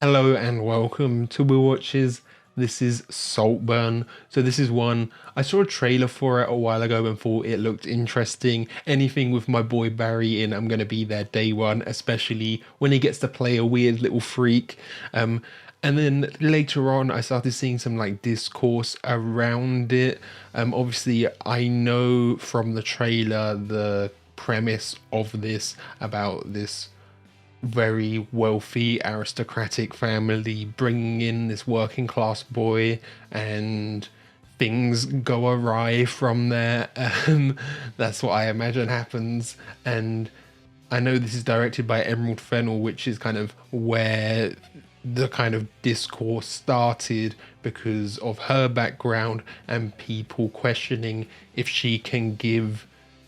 Hello and welcome to Will Watches. This is Saltburn. So this is one, I saw a trailer for it a while ago and thought it looked interesting. Anything with my boy Barry in, I'm going to be there day one, especially when he gets to play a weird little freak. And then later on, I started seeing some like discourse around it. Obviously, I know from the trailer the premise of this about this very wealthy aristocratic family bringing in this working class boy, and things go awry from there. That's what I imagine happens. And I know this is directed by Emerald Fennell, which is kind of where the kind of discourse started because of her background and people questioning if she can give,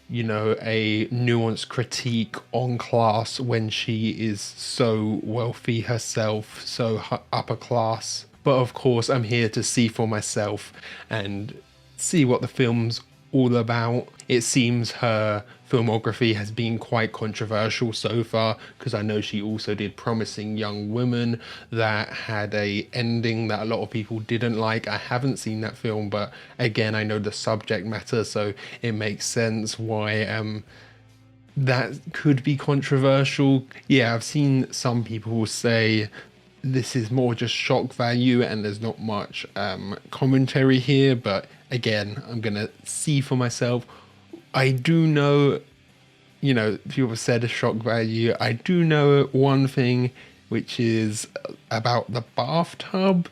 you know, a nuanced critique on class when she is so wealthy herself, so upper class. But of course, I'm here to see for myself and see what the film's all about. It seems her filmography has been quite controversial so far, because I know she also did Promising Young Woman that had a ending that a lot of people didn't like. I haven't seen that film, but again, I know the subject matter, so it makes sense why that could be controversial. Yeah, I've seen some people say this is more just shock value and there's not much commentary here, but again, I'm gonna see for myself. I do know, you know, people have said a shock value. I do know one thing, which is about the bathtub.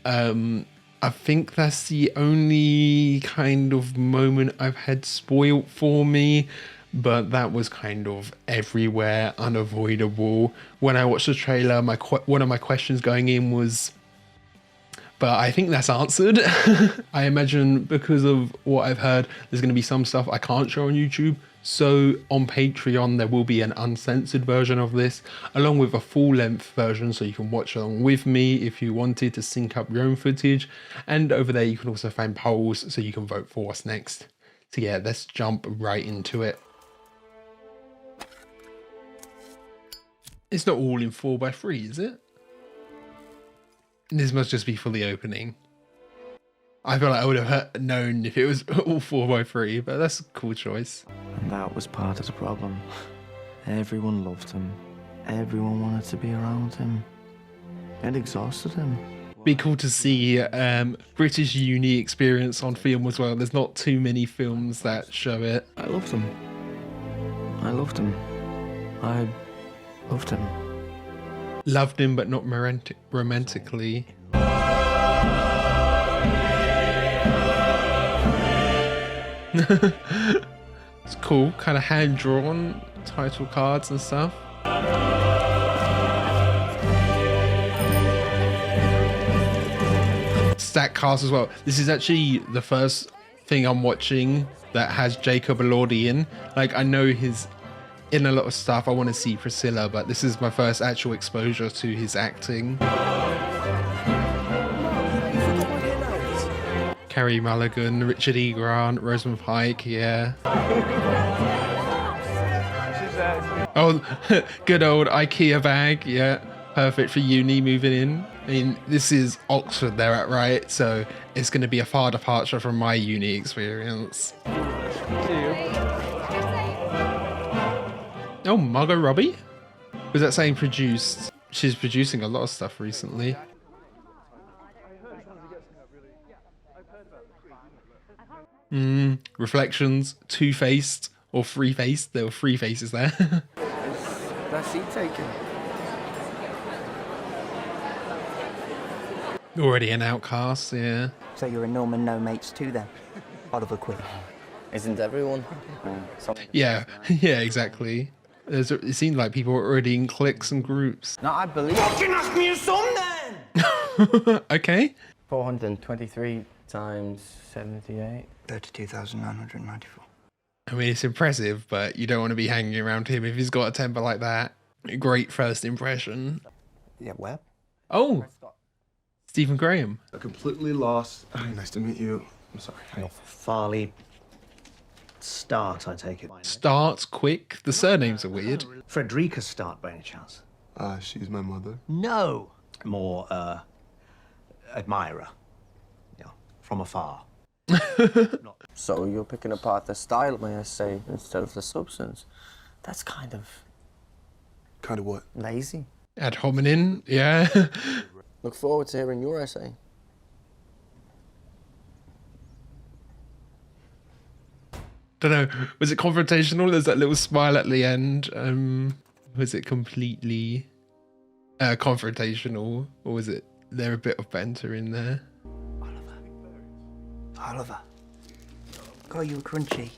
I think that's the only kind of moment I've had spoiled for me, but that was kind of everywhere, unavoidable. When I watched the trailer, one of my questions going in was, but I think that's answered. I imagine because of what I've heard, there's going to be some stuff I can't show on YouTube. So on Patreon, there will be an uncensored version of this, along with a full-length version, so you can watch along with me if you wanted to sync up your own footage. And over there, you can also find polls, so you can vote for what's next. So yeah, let's jump right into it. It's not all in 4:3, is it? This must just be for the opening. I feel like I would have known if it was all 4:3, but that's a cool choice. And that was part of the problem. Everyone loved him. Everyone wanted to be around him. It exhausted him. Be cool to see British uni experience on film as well. There's not too many films that show it. I loved him. I loved him. I loved him. Loved him, but not romantically. It's cool, kind of hand-drawn title cards and stuff. Stack cast as well. This is actually the first thing I'm watching that has Jacob Elordi in. Like, I know he's in a lot of stuff. I want to see Priscilla, but this is my first actual exposure to his acting. Carey Mulligan, Richard E. Grant, Rosamund Pike, yeah. Oh, good old IKEA bag, yeah. Perfect for uni moving in. I mean, this is Oxford they're at, right? So it's going to be a far departure from my uni experience. Oh, Margot Robbie? Was that saying produced? She's producing a lot of stuff recently. Reflections, Two-Faced, or Three-Faced. There were three faces there. That seat taken. Already an outcast, yeah. So you're a Norman no mates too then? Oliver Queen. Isn't everyone? Yeah, yeah, exactly. It seemed like people were already in cliques and groups. No, I believe. Fucking ask me some then! Okay. 423 times 78. 32,994. I mean, it's impressive, but you don't want to be hanging around him if he's got a temper like that. Great first impression. Yeah, well. Oh, Stephen Graham. Completely lost. Nice to meet you. I'm sorry. Farley Start, I take it. Starts quick. The surnames are weird. Frederica Start, by any chance? She's my mother. No. more admirer. Yeah, from afar. So you're picking apart the style, may I say, instead of the substance. That's kind of Kind of what? lazy. Ad hominem, yeah. Look forward to hearing your essay. Don't know. Was it confrontational? There's that little smile at the end. Was it completely confrontational, or was it there a bit of banter in there? Oliver. Got you a crunchy.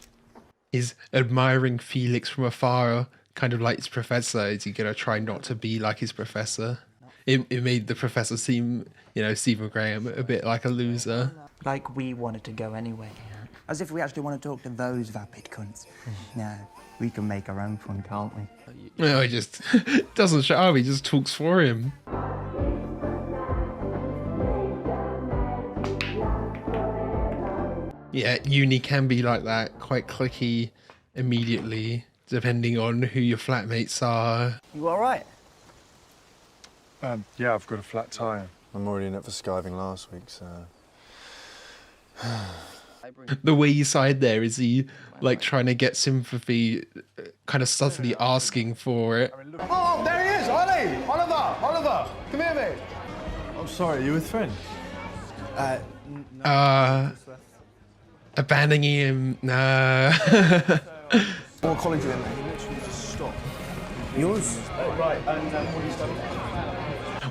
Is admiring Felix from afar kind of like his professor? Is he gonna try not to be like his professor? It made the professor seem, you know, Stephen Graham a bit like a loser. Like we wanted to go anyway. As if we actually want to talk to those vapid cunts. No, we can make our own fun, can't we? No, he just doesn't shut up. He just talks for him. Yeah, uni can be like that, quite cliquey immediately, depending on who your flatmates are. You all right? Yeah, I've got a flat tire. I'm already in it for skiving last week, so... The wayside there, is he like trying to get sympathy, kind of subtly asking for it? Oh, there he is! Ollie! Oliver! Come here, mate! I'm sorry, are you with friends? Abandoning him, nah. What college are you in, mate? He literally just stopped. Yours? Oh, right. And what are you studying?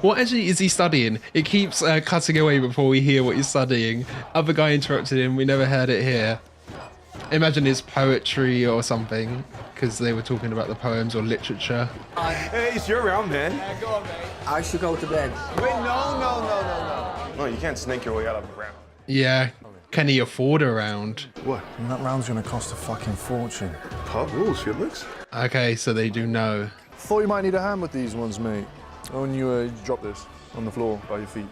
What actually is he studying? It keeps cutting away before we hear what he's studying. Other guy interrupted him, we never heard it here. Imagine it's poetry or something, because they were talking about the poems or literature. Hey, it's your round, man. Yeah, go on, mate. I should go to bed. Wait, no. No, you can't snake your way out of a round. Yeah, can he afford a round? What? And that round's gonna cost a fucking fortune. Pub rules, Felix. Okay, so they do know. Thought you might need a hand with these ones, mate. Oh, and you drop this on the floor by your feet.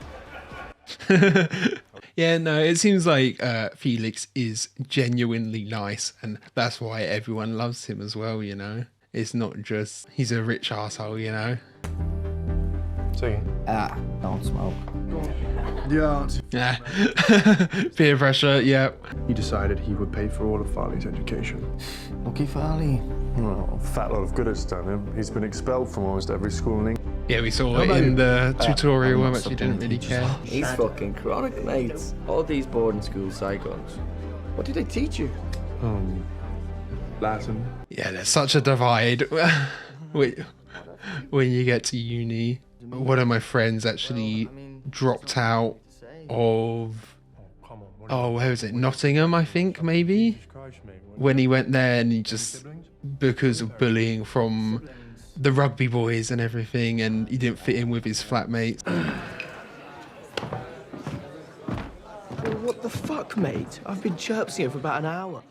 Yeah, no, it seems like Felix is genuinely nice, and that's why everyone loves him as well, you know? It's not just he's a rich asshole, you know? Don't smoke. Yeah. Peer pressure, yeah. He decided he would pay for all of Farley's education. Lucky Farley. Well, a fat lot of good it's done him. He's been expelled from almost every school in England. Yeah, we saw it in the tutorial. I actually didn't really care. He's fucking chronic, mate. All these boarding school psychos. What did they teach you? Latin. Yeah, there's such a divide when you get to uni. One of my friends actually dropped out of, where was it? Nottingham, I think, maybe? When he went there, and he just, because of bullying from the rugby boys and everything, and he didn't fit in with his flatmates. What the fuck, mate? I've been chirping him for about an hour.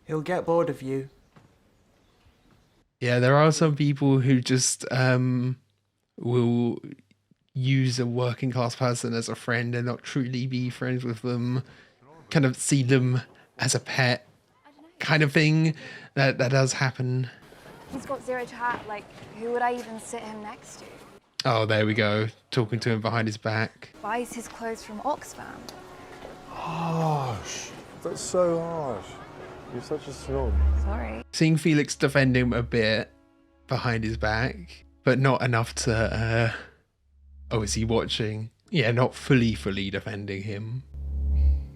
He'll get bored of you. Yeah, there are some people who just will use a working class person as a friend and not truly be friends with them, kind of see them as a pet kind of thing. That does happen. He's got zero chat. Like, who would I even sit him next to? Oh, there we go. Talking to him behind his back. Buys his clothes from Oxfam. Harsh. That's so harsh. You're such a snob. Sorry. Seeing Felix defend him a bit behind his back, but not enough to, oh, is he watching? Yeah, not fully defending him.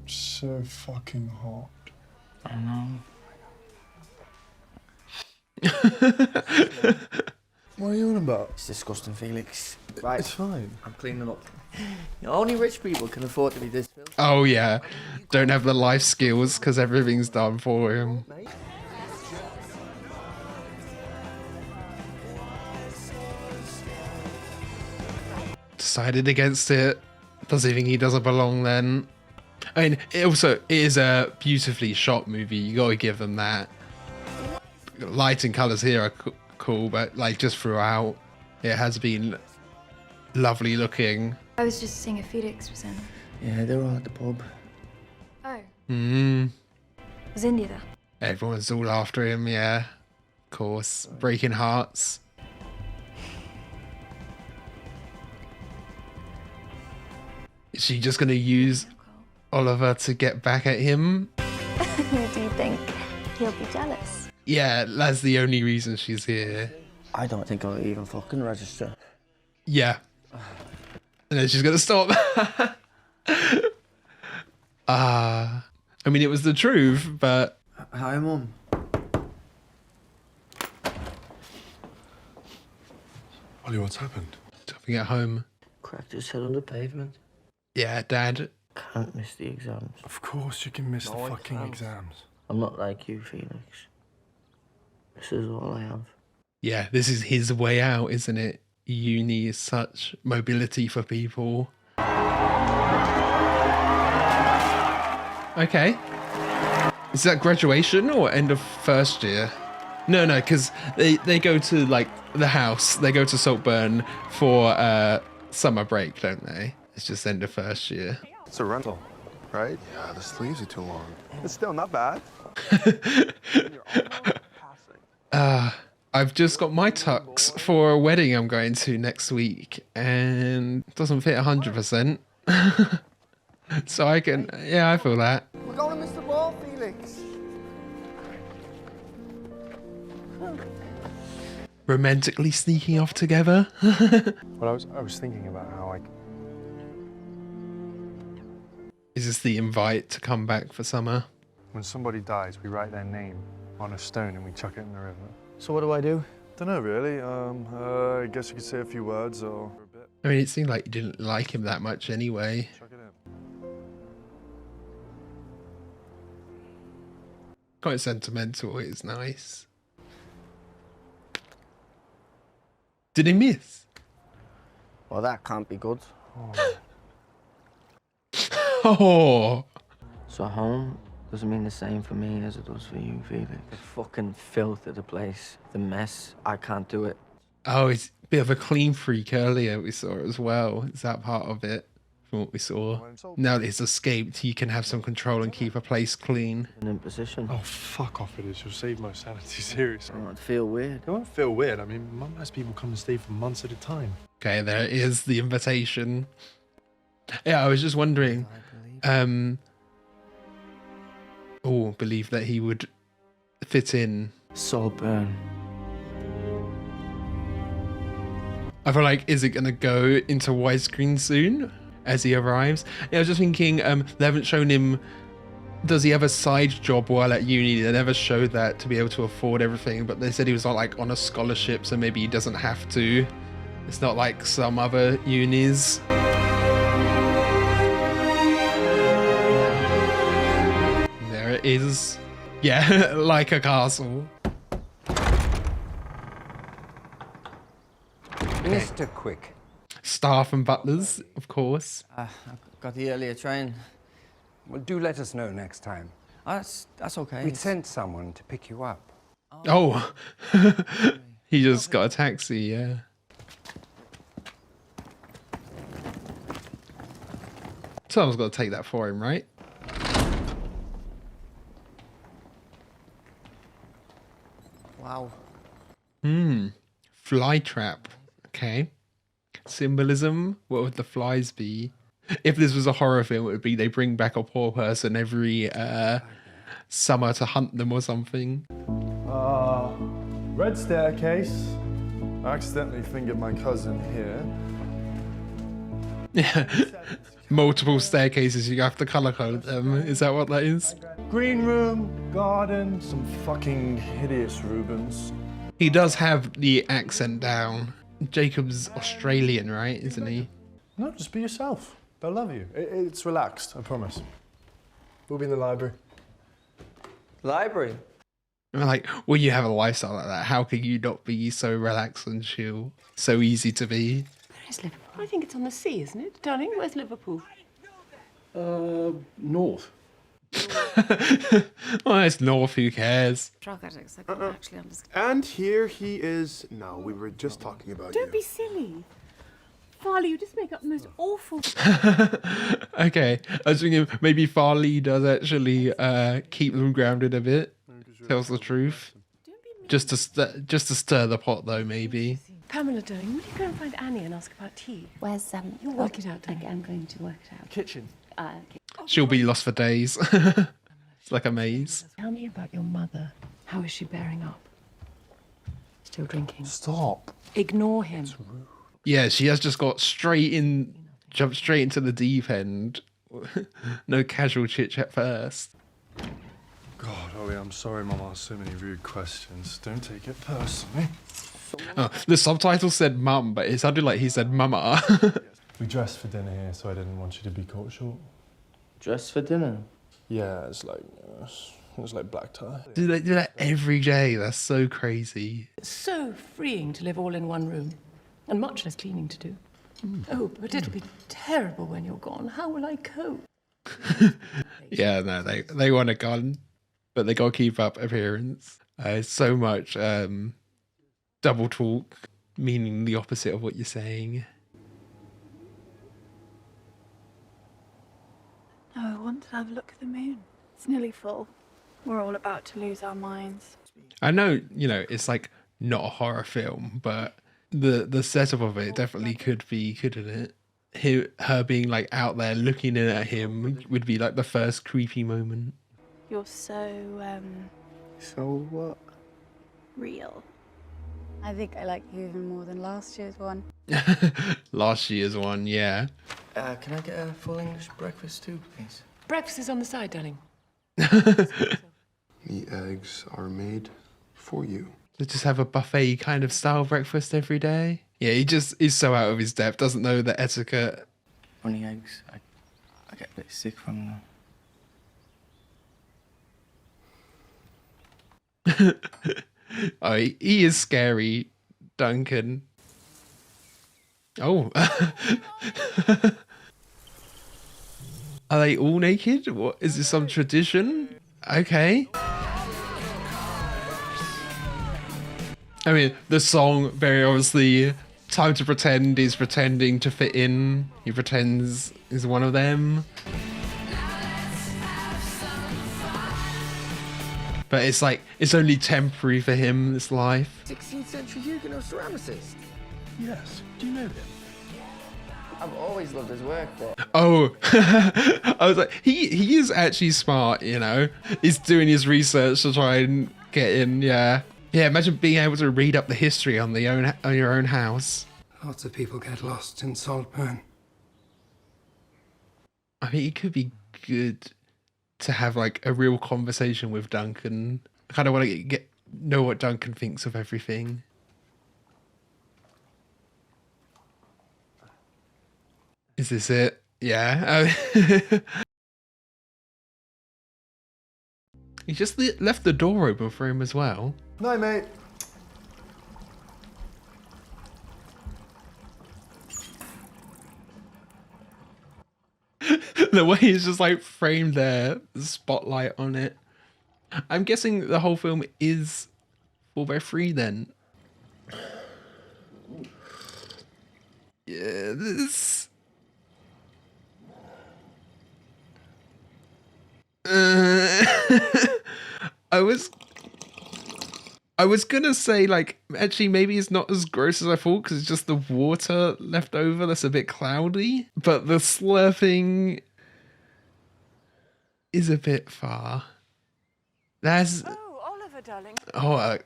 So fucking hot. I know. What are you on about? It's disgusting, Felix. Right, It's fine. I'm cleaning up. Only rich people can afford to be this filthy. Oh, yeah. Don't have the life skills because everything's done for him. Decided against it. Doesn't think he doesn't belong then. I mean, it is a beautifully shot movie. You gotta give them that. Light and colours here are cool, but like just throughout, it has been lovely looking. I was just seeing if Felix was in. Yeah, they're all at the pub. Oh, was India there? Everyone's all after him, yeah. Of course. Breaking hearts. Is she just gonna use Oliver to get back at him? Do you think he'll be jealous? Yeah, that's the only reason she's here. I don't think I'll even fucking register. Yeah. And then she's gonna stop. I mean, it was the truth, but... Hi, Mum. Ollie, what's happened? Stopping at home. Cracked his head on the pavement. Yeah, Dad. Can't miss the exams. Of course you can miss the I fucking can't. exams. I'm not like you, Felix. This is all I have. Yeah, this is his way out, isn't it? Uni is such mobility for people. Okay. Is that graduation or end of first year? No, because they go to like the house. They go to Saltburn for summer break, don't they? It's just end of first year. It's a rental, right? Yeah, the sleeves are too long. It's still not bad. I've just got my tux for a wedding I'm going to next week, and it doesn't fit 100%. So I can, yeah, I feel that. We're going to miss the ball, Felix. Romantically sneaking off together. But I was thinking about how Is this the invite to come back for summer? when somebody dies, we write their name on a stone and we chuck it in the river. So what do I do? Don't know really. I guess you could say a few words or a bit. I mean, it seemed like you didn't like him that much anyway. Chuck it in. Quite sentimental, it's nice. Did he miss? Well, that can't be good. Oh, So home doesn't mean the same for me as it does for you, Felix. The fucking filth of the place, the mess. I can't do it. oh, he's a bit of a clean freak earlier. We saw it as well. Is that part of it from what we saw? Now that he's escaped, he can have some control and keep a place clean. An imposition. Oh, fuck off it is. You'll save my sanity, seriously. Oh, I'd feel weird. It won't feel weird. I mean, Mum has people come and stay for months at a time. Okay, there is the invitation. Yeah, I was just wondering. Believe that he would fit in. Saltburn. I feel like, is it going to go into widescreen soon as he arrives? Yeah, I was just thinking, they haven't shown him. Does he have a side job while at uni? They never showed that to be able to afford everything, but they said he was like on a scholarship, so maybe he doesn't have to. It's not like some other unis. There it is. Yeah, like a castle. Mr. Quick. Staff and butlers, of course. I've got the earlier train. Well, do let us know next time. That's okay. We'd sent someone to pick you up. Oh, he just got a taxi, yeah. Someone's got to take that for him, right? Wow. Fly trap. Okay. Symbolism. What would the flies be? If this was a horror film, it would be they bring back a poor person every summer to hunt them or something. Red staircase. I accidentally fingered my cousin here. Yeah. Multiple staircases, you have to color code them. Is that what that is? Green room, garden, some fucking hideous Rubens. He does have the accent down. Jacob's Australian, right? Isn't he? No, just be yourself. They'll love you. It's relaxed, I promise. We'll be in the library. Library. I'm like, when you have a lifestyle like that, how can you not be so relaxed and chill? So easy to be. Where's Liverpool? I think it's on the sea, isn't it, darling? Where's Liverpool? North. Well, it's north, who cares? Drug addicts, I can't actually understand. And here he is. No, we were just talking about Don't you. be silly. Farley, you just make up the most awful... Okay, I was thinking maybe Farley does actually keep them grounded a bit. Tells the truth. Just to stir the pot, though, maybe. Pamela, darling, will you go and find Annie and ask about tea? Where's You'll work it out, darling. I'm going to work it out. Kitchen. Okay. She'll be lost for days. It's like a maze. Tell me about your mother. How is she bearing up? Still drinking. Stop. Ignore him. Yeah, she has just got jumped straight into the deep end. No casual chit chat first. God, Ollie, I'm sorry Mum asked so many rude questions. Don't take it personally. Oh, the subtitle said mum, but it sounded like he said mama. We dressed for dinner here, so I didn't want you to be caught short. Dress for dinner. Yeah, it's like black tie. Do they do that every day? That's so crazy. It's so freeing to live all in one room, and much less cleaning to do. Oh, but it'll be terrible when you're gone. How will I cope? Yeah, no, they want a gun, but they gotta keep up appearance. So much double talk, meaning the opposite of what you're saying. No, I want to have a look at the moon. It's nearly full. We're all about to lose our minds. I know, it's like not a horror film, but the setup of it definitely could be, couldn't it? Her being like out there looking in at him would be like the first creepy moment. You're so, So what? real. I think I like you even more than last year's one. Last year's one, yeah. Can I get a full English breakfast too, please? Breakfast is on the side, darling. The eggs are made for you. To just have a buffet kind of style breakfast every day. Yeah, he just is so out of his depth, doesn't know the etiquette. Only eggs. I get a bit sick from them. Oh, he is scary, Duncan. Oh. Are they all naked? What is this, some tradition? Okay. I mean, the song, very obviously, Time to Pretend is pretending to fit in. He pretends is one of them. But it's like, it's only temporary for him, this life. 16th century Huguenot ceramicist. Yes. Do you know him? I've always loved his work, but Oh, I was like, he is actually smart, He's doing his research to try and get in, yeah. Yeah, imagine being able to read up the history on your own house. Lots of people get lost in Saltburn. I mean, it could be good to have like a real conversation with Duncan. I kind of want to know what Duncan thinks of everything. Is this it? Yeah. He just left the door open for him as well. Night, mate. The way it's just like framed there, the spotlight on it. I'm guessing the whole film is 4x3 then. Yeah, this. I was gonna say, like, actually maybe it's not as gross as I thought because it's just the water left over that's a bit cloudy, but the slurping is a bit far. That's Oliver, darling.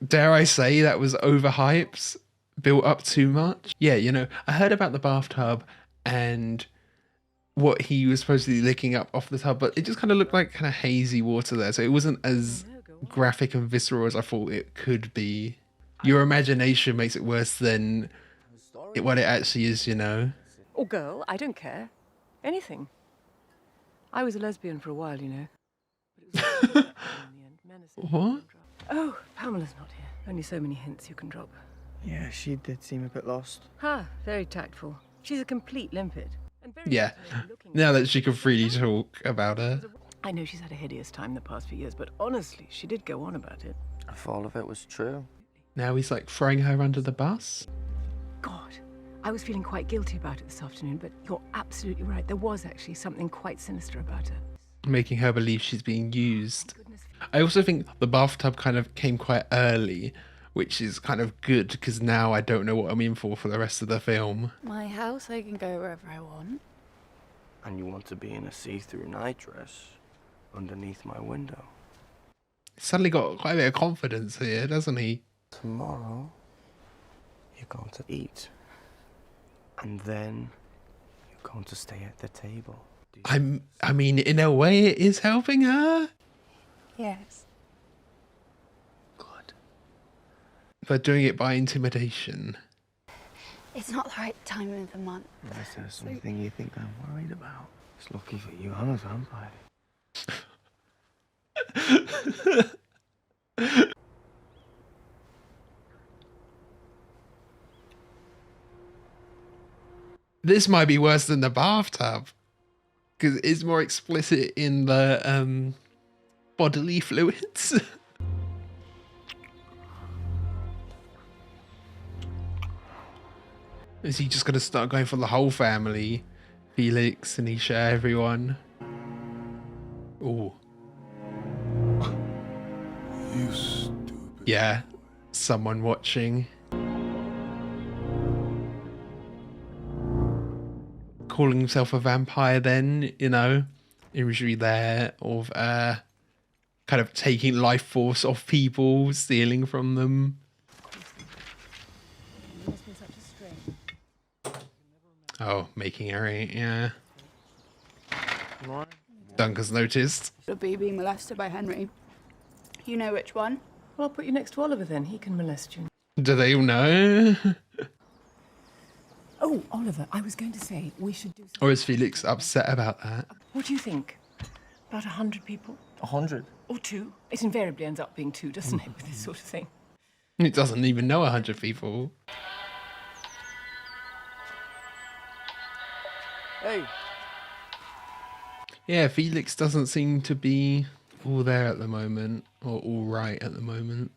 dare I say that was overhyped, built up too much. Yeah, I heard about the bathtub and what he was supposedly licking up off the tub, but it just kind of looked like kind of hazy water there, so it wasn't as graphic and visceral as I thought it could be. Your imagination makes it worse than what it actually is, Or girl, I don't care. Anything. I was a lesbian for a while, But it was What? Oh, Pamela's not here. Only so many hints you can drop. Yeah, she did seem a bit lost. Very tactful. She's a complete limpet. And very Yeah. looking. Now that she can freely talk about her. I know she's had a hideous time the past few years, but honestly, she did go on about it. if all of it was true. Now he's like throwing her under the bus. God, I was feeling quite guilty about it this afternoon, but you're absolutely right. There was actually something quite sinister about her. Making her believe she's being used. I also think the bathtub kind of came quite early which is kind of good because now I don't know what I'm in for the rest of the film. My house, I can go wherever I want. And you want to be in a see-through night dress underneath my window. He's suddenly got quite a bit of confidence here, doesn't he? Tomorrow, you're going to eat. And then you're going to stay at the table. I mean, in a way, it is helping her. Yes. Good. But doing it by intimidation. It's not the right time of the month. Is there something you think I'm worried about? It's lucky for you, I'm a vampire. This might be worse than the bathtub because it's more explicit in the bodily fluids. Is he just gonna start going for the whole family? Felix, Anisha, everyone. Ooh. You stupid. Yeah, someone watching. Calling himself a vampire then, you know, imagery there of kind of taking life force off people, stealing from them. Oh, making Harry, yeah. Duncan's noticed. A bee being molested by Henry. You know which one? Well, I'll put you next to Oliver then. He can molest you. Do they all know? Oh, Oliver, I was going to say we should do something. Or is Felix upset about that? What do you think? About 100 people? 100? Or 2? It invariably ends up being 2, doesn't it, with this sort of thing? It doesn't even know 100 people. Hey. Yeah, Felix doesn't seem to be all there at the moment, or all right at the moment.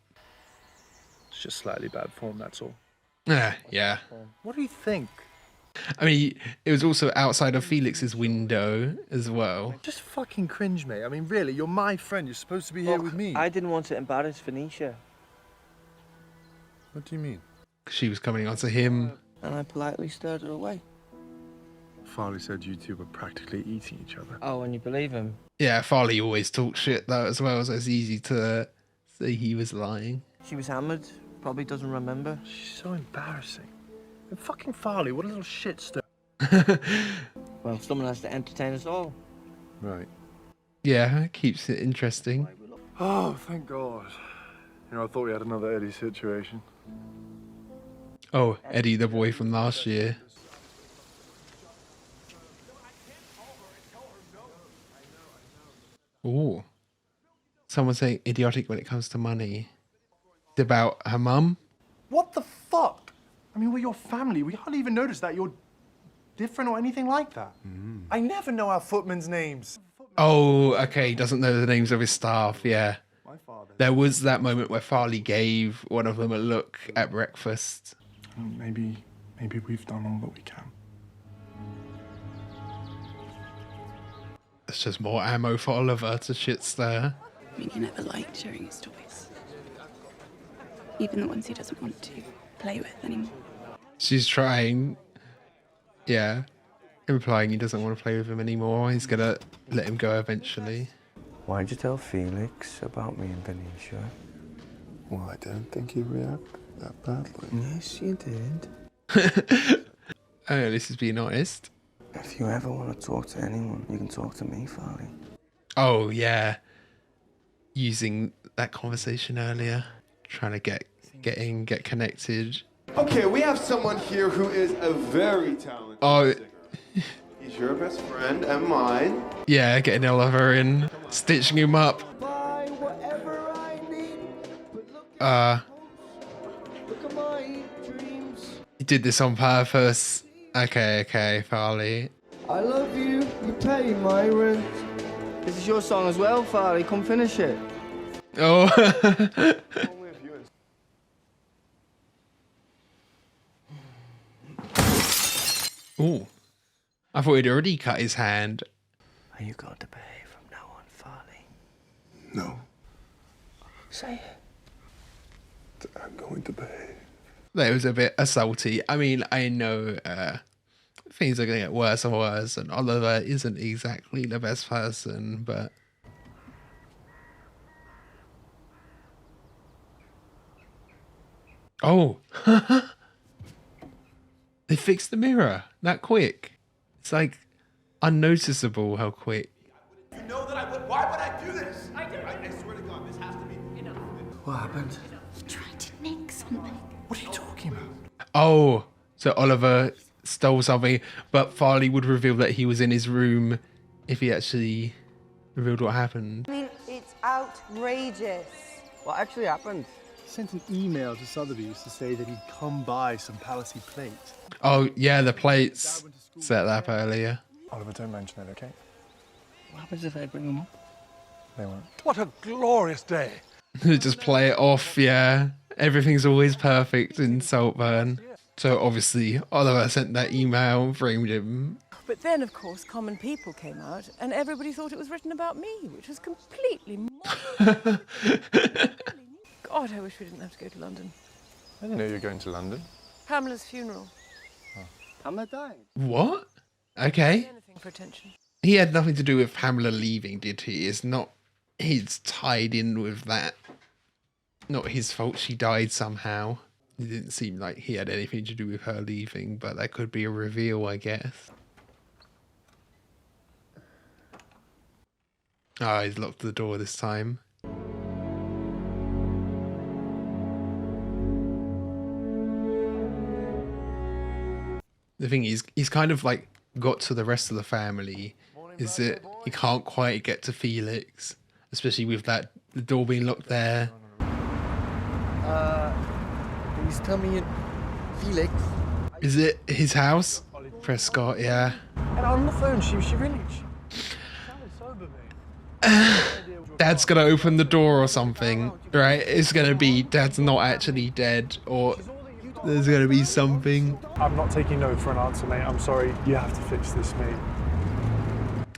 It's just slightly bad form, that's all. Yeah. What do you think? I mean, it was also outside of Felix's window as well. Just fucking cringe, mate. I mean, really, you're my friend. You're supposed to be here with me. I didn't want to embarrass Venetia. What do you mean? She was coming on to him. And I politely stirred her away. Farley said you two were practically eating each other. Oh, and you believe him? Yeah, Farley always talks shit though as well, so it's easy to say he was lying. She was hammered. Probably doesn't remember. She's so embarrassing. And fucking Farley, what a little shit stir. Well, someone has to entertain us all. Right. Yeah, it keeps it interesting. Oh, thank God. You know, I thought we had another Eddie situation. Oh, Eddie, the boy from last year. Ooh. Someone saying idiotic when it comes to money. It's about her mum. What the fuck? I mean, we're your family. We hardly even notice that you're different or anything like that. I never know our footmen's names. Oh, okay. He doesn't know the names of his staff. Yeah. My father. There was that moment where Farley gave one of them a look at breakfast. Maybe we've done all that we can. It's just more ammo for Oliver to shit stir. I mean, he never liked sharing his toys. Even the ones he doesn't want to play with anymore. She's trying. Yeah. Implying he doesn't want to play with him anymore. He's gonna let him go eventually. Why'd you tell Felix about me and Venetia? Well, I didn't think you'd react that badly. Yes, you did. Oh, at least he's being honest. If you ever want to talk to anyone, you can talk to me, Farley. Oh, yeah. Using that conversation earlier. Trying to get connected. Okay, we have someone here who is a very talented Oh, singer. He's your best friend and mine. yeah, getting Oliver in, stitching him up. He did this on purpose. Okay, Farley. I love you. You pay my rent. This is your song as well, Farley. Come finish it. Oh. Ooh. I thought he'd already cut his hand. Are you going to behave from now on, Farley? No. Say it. I'm going to behave. That was a bit assaulty. I mean, I know things are going to get worse and worse, and Oliver isn't exactly the best person, but... Oh! They fixed the mirror that quick. It's like unnoticeable how quick. You know that I would. Why would I do this? I swear to God, this has to be enough. What happened? Trying to nick something. What are you talking about? Oh, so Oliver stole something, but Farley would reveal that he was in his room if he actually revealed what happened. I mean, it's outrageous. What actually happened? He sent an email to Sotheby's to say that he'd come by some Palissy plate. Oh, yeah, the plates set that up earlier. Oliver, don't mention it, okay? What happens if I bring them up? They won't. What a glorious day. Just play it off, yeah. Everything's always perfect in Saltburn. So obviously, Oliver sent that email and framed him. But then, of course, common people came out, and everybody thought it was written about me, which was completely... God, I wish we didn't have to go to London. I didn't know you were going to London. Pamela's funeral. Pamela dying? What? Okay. Anything for attention. He had nothing to do with Pamela leaving, did he? It's not... He's tied in with that. Not his fault she died somehow. It didn't seem like he had anything to do with her leaving, but that could be a reveal, I guess. Ah, he's locked the door this time. The thing is, he's kind of like got to the rest of the family. Is that he can't quite get to Felix, especially with that the door being locked there. Please tell me Felix. Is it his house? Prescott, yeah. And on the phone, she really... She sounded sober, mate. Dad's gonna open the door or something, right? It's gonna be Dad's not actually dead, or there's gonna be something. I'm not taking no for an answer, mate. I'm sorry. You have to fix this, mate.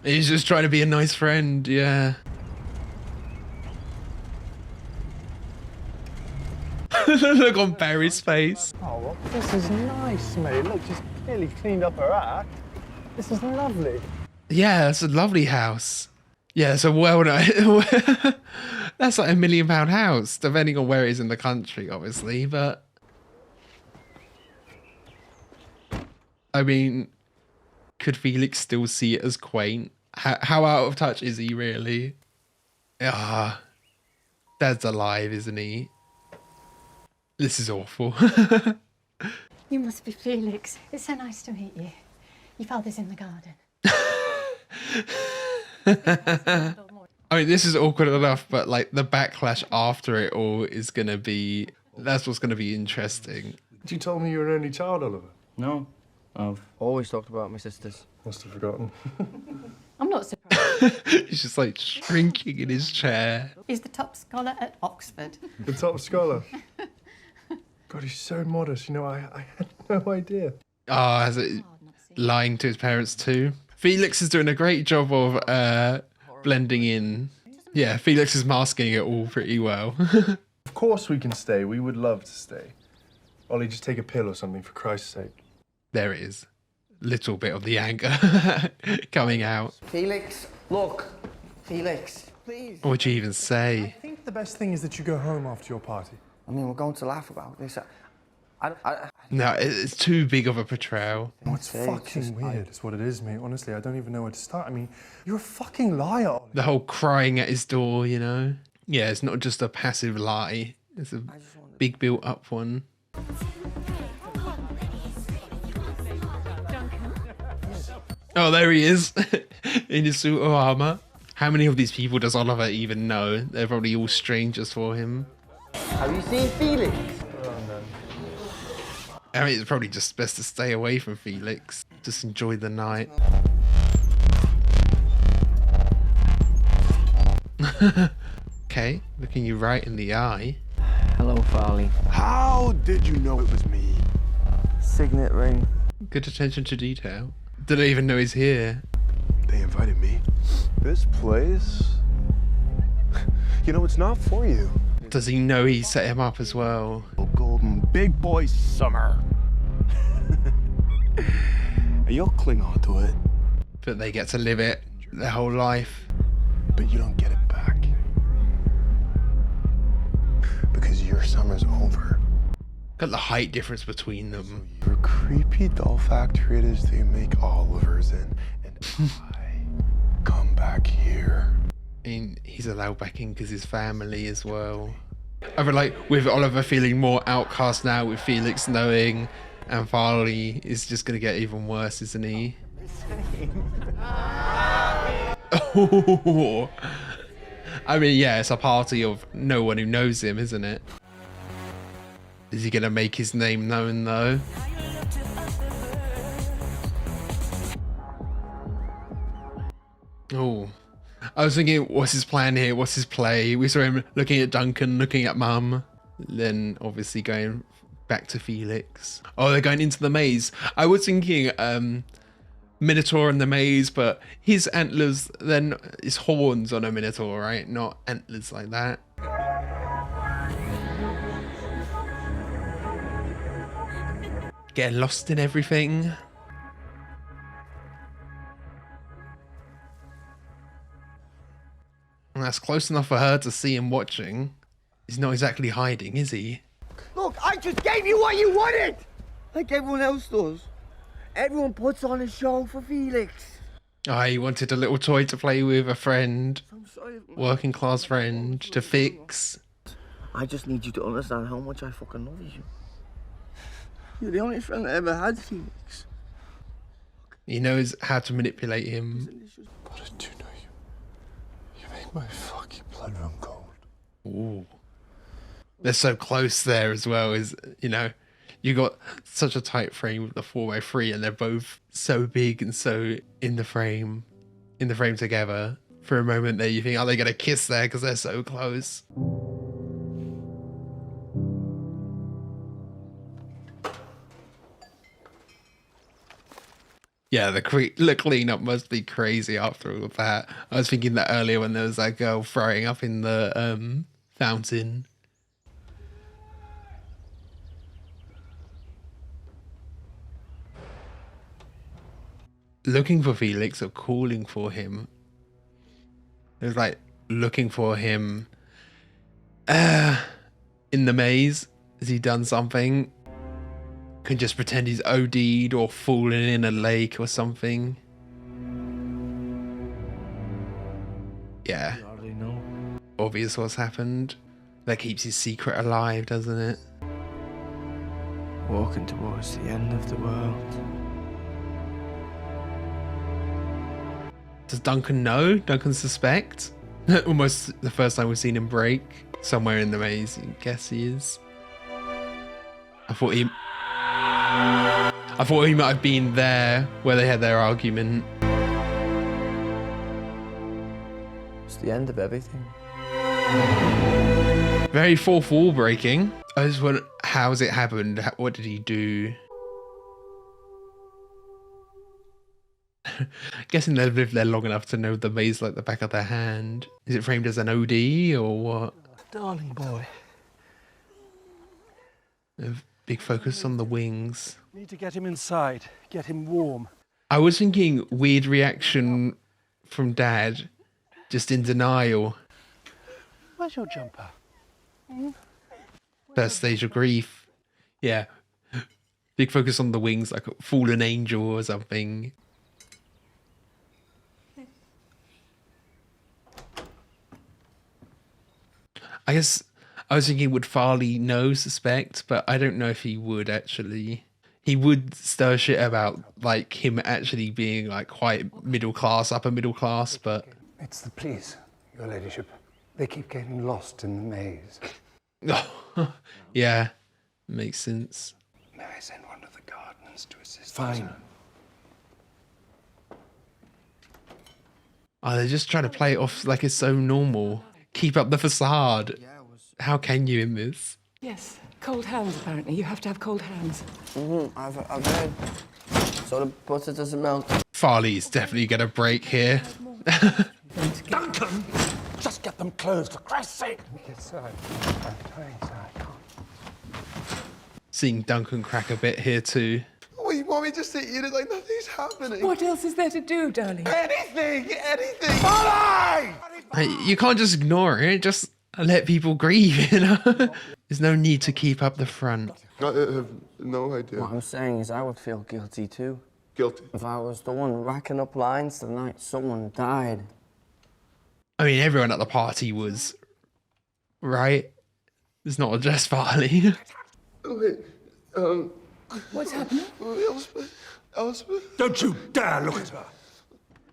He's just trying to be a nice friend, yeah. Look on Barry's face. Oh, well, this is nice, mate. Look, she's clearly cleaned up her act. This is lovely. Yeah, it's a lovely house. Yeah, it's a well-known... That's like £1 million house, depending on where it is in the country, obviously, but... I mean, could Felix still see it as quaint? How out of touch is he, really? Ah, Dad's alive, isn't he? This is awful. You must be Felix. It's so nice to meet you. Your father's in the garden. I mean, this is awkward enough, but like the backlash after it all is gonna be... That's what's gonna be interesting. You told me you were an only child, Oliver. No. I've always talked about my sisters. Must have forgotten. I'm not surprised. He's just like shrinking in his chair. He's the top scholar at Oxford. The top scholar. God, he's so modest. You know, I had no idea. Oh, has it lying to his parents too? Felix is doing a great job of blending in. Yeah, Felix is masking it all pretty well. Of course we can stay. We would love to stay. Ollie, just take a pill or something, for Christ's sake. There it is. Little bit of the anger coming out. Felix, look. Felix, please. What would you even say? I think the best thing is that you go home after your party. I mean, we're going to laugh about this. No, it's too big of a portrayal. Oh, it's fucking weird, is what it is, mate. Honestly, I don't even know where to start. I mean, you're a fucking liar, Ollie. The whole crying at his door, you know? Yeah, it's not just a passive lie. It's a big built-up one. Oh, there he is, in his suit of armour. How many of these people does Oliver even know? They're probably all strangers for him. Have you seen Felix? I mean, it's probably just best to stay away from Felix. Just enjoy the night. Okay, looking you right in the eye. Hello, Farley. How did you know it was me? Signet ring. Good attention to detail. Didn't even know he's here. They invited me. This place... You know, it's not for you. Does he know he set him up as well? Golden big boy summer. You'll cling on to it. But they get to live it their whole life. But you don't get it back. Because your summer's over. Got the height difference between them. Your creepy doll factory it is they make Olivers in, and I come back here. I mean, he's allowed back in because his family as well. I feel like with Oliver feeling more outcast now, with Felix knowing, and Farley is just going to get even worse, isn't he? Oh. I mean, yeah, it's a party of no one who knows him, isn't it? Is he going to make his name known, though? Oh. I was thinking, what's his plan here? What's his play? We saw him looking at Duncan, looking at Mum. Then, obviously, going back to Felix. Oh, they're going into the maze. I was thinking, Minotaur in the maze, but his antlers, then his horns on a Minotaur, right? Not antlers like that. Getting lost in everything. And that's close enough for her to see him watching. He's not exactly hiding, is he? Look, I just gave you what you wanted! Like everyone else does. Everyone puts on a show for Felix. Oh, he wanted a little toy to play with, a friend. I'm sorry. Working class friend to fix. I just need you to understand how much I fucking love you. You're the only friend I ever had, Felix. He knows how to manipulate him. But I do know you. You make my fucking blood run cold. Ooh. They're so close there as well, as you know. You got such a tight frame with the 4x3 and they're both so big and so in the frame together. For a moment there you think, are they gonna kiss there because they're so close? Yeah, the cleanup must be crazy after all of that. I was thinking that earlier when there was that girl throwing up in the fountain. Looking for Felix or calling for him. It was like looking for him in the maze. Has he done something? Can just pretend he's OD'd or fallen in a lake or something. Yeah. You already know. Obvious what's happened. That keeps his secret alive, doesn't it? Walking towards the end of the world. Does Duncan know? Duncan suspect? Almost the first time we've seen him break. Somewhere in the maze, I guess he is. I thought he might have been there where they had their argument. It's the end of everything. Very fourth wall breaking. I just wonder, how's it happened? What did he do? Guessing they've lived there long enough to know the maze like the back of their hand. Is it framed as an OD or what? Darling boy. A big focus on the wings. Need to get him inside, get him warm. I was thinking weird reaction from Dad, just in denial. Where's your jumper? First stage of grief. Yeah. Big focus on the wings like a fallen angel or something. I guess I was thinking, would Farley suspect, but I don't know if he would actually. He would stir shit about like him actually being like quite middle class, upper middle class, but It's the police, your ladyship. They keep getting lost in the maze. yeah, makes sense. May I send one of the gardeners to assist? Fine. us? Oh, they're just trying to play it off like it's so normal. Keep up the facade. How can you in this? Yes, cold hands, apparently. You have to have cold hands. I've heard. So the butter doesn't melt. Farley's definitely gonna break here. Duncan! Just get them closed, for Christ's sake! Let me get inside. I'm going inside. Come on. Seeing Duncan crack a bit here too. Well, you want me just to eat it like nothing's happening? What else is there to do, darling? Anything! Anything! Molly! Hey, you can't just ignore it. Just let people grieve, you know? There's no need to keep up the front. I have no idea. What I'm saying is I would feel guilty too. Guilty. If I was the one racking up lines the night someone died. I mean, everyone at the party was, right? It's not a dress party. Oh, wait, What's happening? Elspeth? Don't you dare look at her!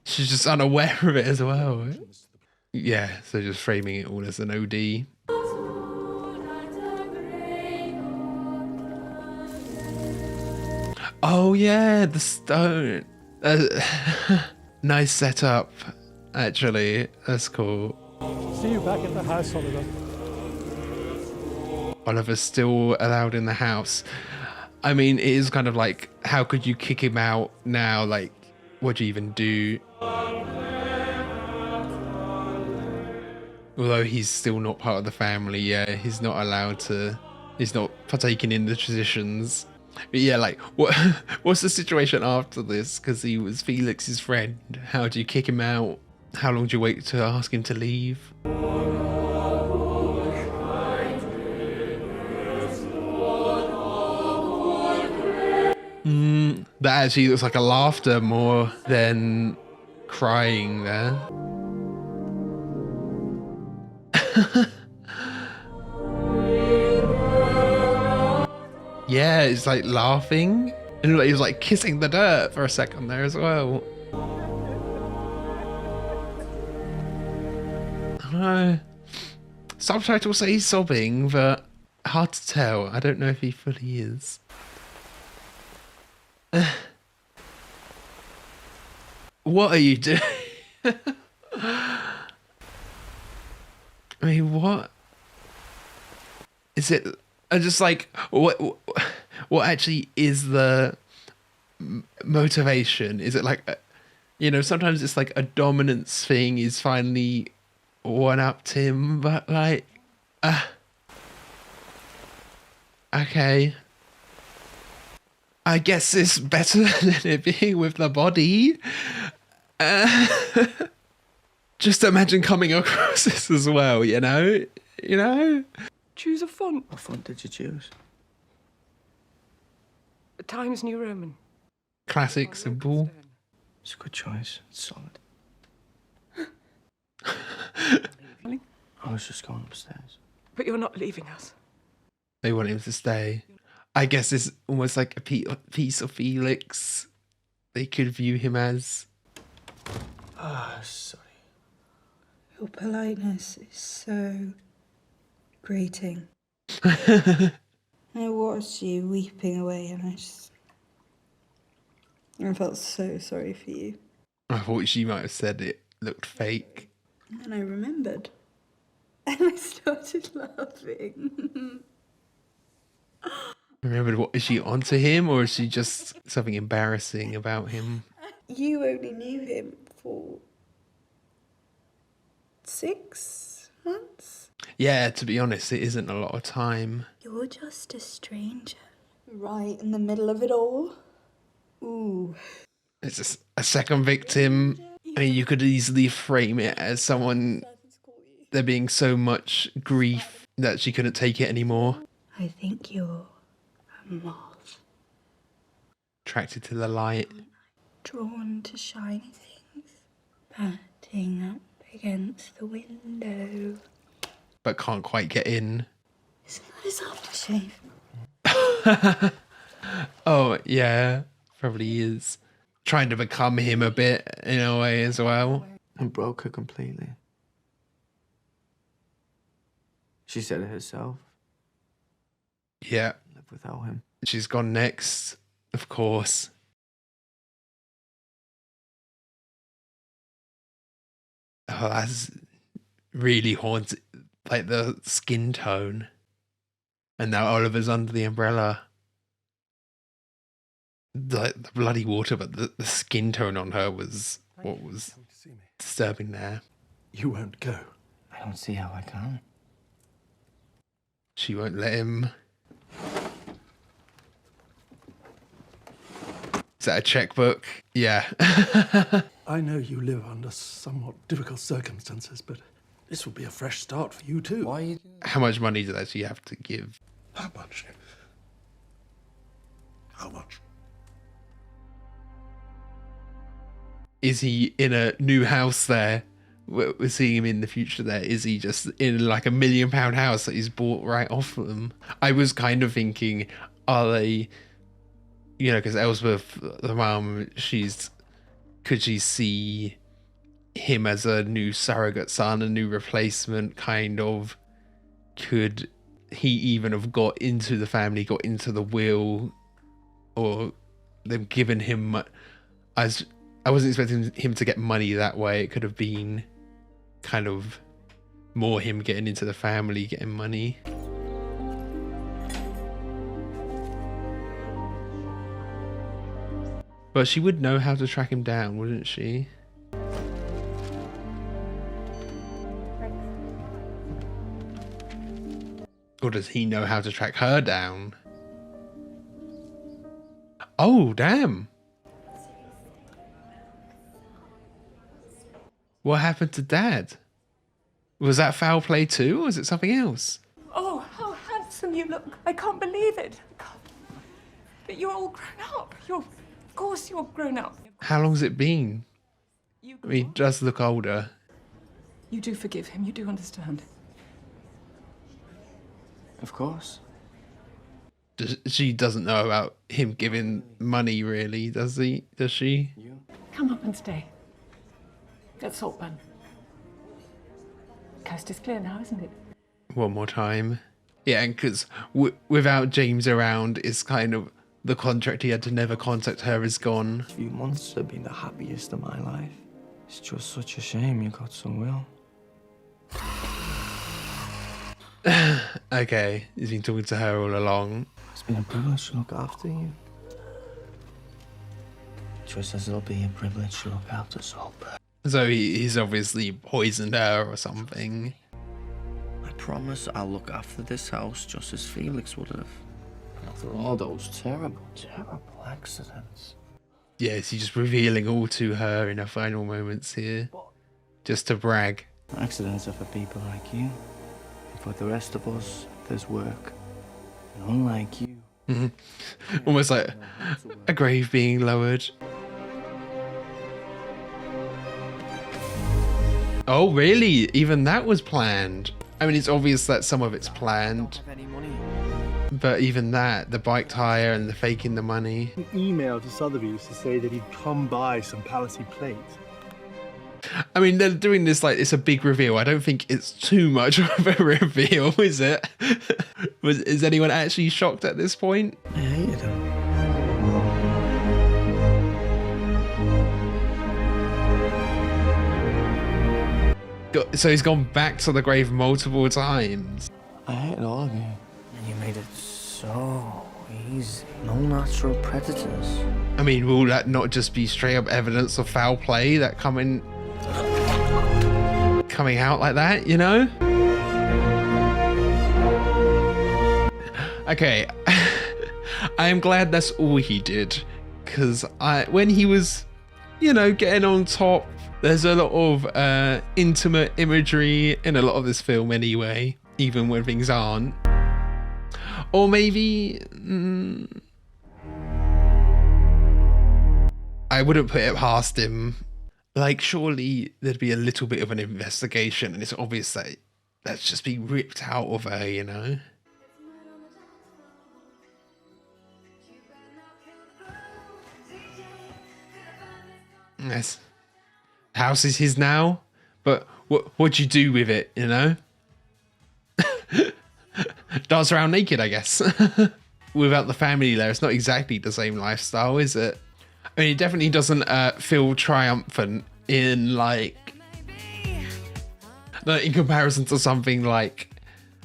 She's just unaware of it as well. Yeah, so just framing it all as an OD. Oh yeah, the stone. Nice setup, actually. That's cool. See you back at the house, Oliver. Oliver's still allowed in the house. I mean, it is kind of like, how could you kick him out now? Like, what do you even do? Although he's still not part of the family, yeah, he's not allowed to, he's not partaking in the traditions. But yeah, like, what's the situation after this? Because he was Felix's friend. How do you kick him out? How long do you wait to ask him to leave? That actually looks like a laughter more than crying there. Yeah, it's like laughing. And he was like kissing the dirt for a second there as well. I don't know. Subtitles say he's sobbing, but hard to tell. I don't know if he fully is. What are you doing? I mean, what is it? I just like what actually is the motivation? Is it like, you know, sometimes it's like a dominance thing is finally one-upped him, but like, okay. I guess it's better than it being with the body. Just imagine coming across this as well, you know? You know? Choose a font. What font did you choose? Times New Roman. Classic, simple. It's a good choice. It's solid. I was just going upstairs. But you're not leaving us. They want him to stay. I guess it's almost like a piece of Felix. They could view him as. Ah, sorry. Your politeness is so grating. I watched you weeping away and I felt so sorry for you. I thought she might have said it looked fake. And then I remembered. And I started laughing. Remembered, what is she onto him, or is she just something embarrassing about him? You only knew him for 6 months? Yeah, to be honest, it isn't a lot of time. You're just a stranger. Right in the middle of it all. Ooh. It's just a second victim. I mean, you could easily frame it as someone, there being so much grief that she couldn't take it anymore. I think you're a moth. Attracted to the light. Drawn to shiny things. Patting up against the window. But can't quite get in. Isn't that his aftershave? Oh, yeah. Probably is. Trying to become him a bit, in a way, as well. And broke her completely. She said it herself. Yeah. Live without him. She's gone next, of course. Oh, that's really haunted. Like the skin tone. And now Oliver's under the umbrella. The bloody water, but the skin tone on her was what was disturbing there. You won't go. I I don't see how I can. She won't let him. Is that a checkbook? Yeah. I know you live under somewhat difficult circumstances, but this will be a fresh start for you too. Why are you How much money does she have to give? How much? How much? Is he in a new house there? We're seeing him in the future there. Is he just in like £1 million house that he's bought right off of them? I was kind of thinking, are they, you know, because Ellsworth, the mum, could she see him as a new surrogate son, a new replacement kind of? Could he even have got into the family, got into the will, or them giving him, as I wasn't expecting him to get money that way. It could have been kind of more him getting into the family, getting money. But she would know how to track him down, wouldn't she? Or does he know how to track her down? Oh, damn. What happened to Dad? Was that foul play too, or was it something else? Oh, how handsome you look. I can't believe it. I can't. But you're all grown up. Of course you're grown up. How long's it been? I mean, he does look older. You do forgive him. You do understand. Of course. She doesn't know about him giving money, really, does he? Does she? Come up and stay. At Saltburn. Coast is clear now, isn't it? One more time. Yeah, and because without James around, it's kind of the contract he had to never contact her is gone. A few months have been the happiest of my life. It's just such a shame you got so well. Okay, he's been talking to her all along. It's been a privilege to look after you. Just as it'll be a privilege to look after Saltburn. So he's obviously poisoned her or something. I promise I'll look after this house just as Felix would have. After all those terrible, terrible accidents. Yeah, is he just revealing all to her in her final moments here? Just to brag. Accidents are for people like you. And for the rest of us, there's work. And unlike you... Almost like a grave being lowered. Oh, really? Even that was planned? I mean, it's obvious that some of it's planned. But even that, the bike tire and the faking the money. An email to Sotheby's to say that he'd come by some Palace plate. I mean, they're doing this like it's a big reveal. I don't think it's too much of a reveal, is it? Is anyone actually shocked at this point? I hated him. So he's gone back to the grave multiple times. I hated all of you. And you made it so easy. No natural predators. I mean, will that not just be straight up evidence of foul play that coming out like that, you know? Okay. I am glad that's all he did. Because when he was, you know, getting on top, there's a lot of intimate imagery in a lot of this film anyway, even when things aren't. Or maybe... I wouldn't put it past him. Like, surely there'd be a little bit of an investigation, and it's obvious that that's just being ripped out of her, you know? Yes. House is his now, but what'd you do with it, you know? Dance around naked, I guess. Without the family there, it's not exactly the same lifestyle, is it? I mean, it definitely doesn't feel triumphant in in comparison to something like,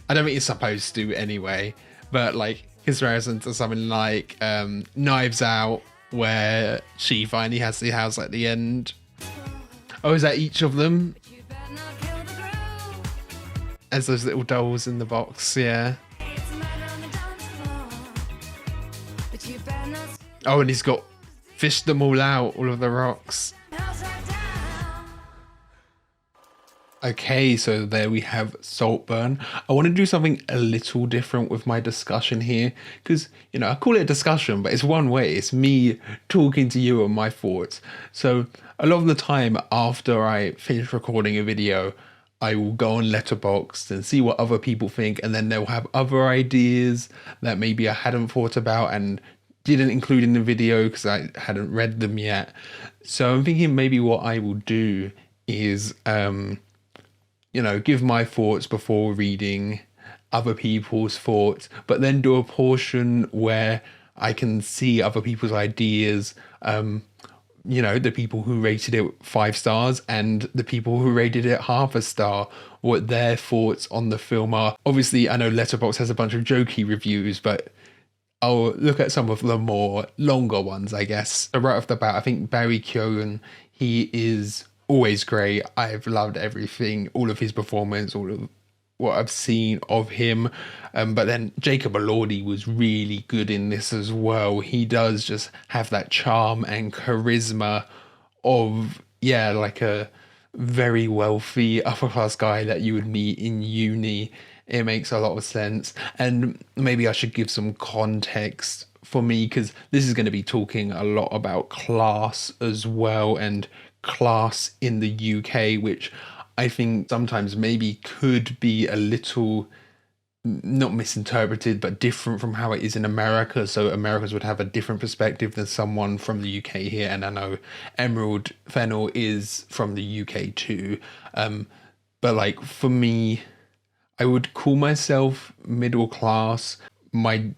I don't think it's supposed to anyway, but like comparison to something like Knives Out, where she finally has the house at the end. Oh, is that each of them? as those little dolls in the box, yeah. Oh, and he's got fished them all out, all of the rocks. Okay, so there we have Saltburn. I want to do something a little different with my discussion here, because, you know, I call it a discussion, but it's one way. It's me talking to you on my thoughts. So a lot of the time after I finish recording a video, I will go on Letterboxd and see what other people think, and then they'll have other ideas that maybe I hadn't thought about and didn't include in the video because I hadn't read them yet. So I'm thinking maybe what I will do is you know, give my thoughts before reading other people's thoughts, but then do a portion where I can see other people's ideas, you know, the people who rated it 5 stars and the people who rated it half a star, what their thoughts on the film are. Obviously, I know Letterboxd has a bunch of jokey reviews, but I'll look at some of the more longer ones, I guess. So right off the bat, I think Barry Keoghan, he is always great. I've loved everything, all of his performance, all of what I've seen of him. But then Jacob Elordi was really good in this as well. He does just have that charm and charisma of, yeah, like a very wealthy upper class guy that you would meet in uni. It makes a lot of sense. And maybe I should give some context for me, because this is going to be talking a lot about class as well, and class in the UK, which I think sometimes maybe could be a little, not misinterpreted, but different from how it is in America. So Americans would have a different perspective than someone from the UK here. And I know Emerald Fennell is from the UK too. But like for me, I would call myself middle class. My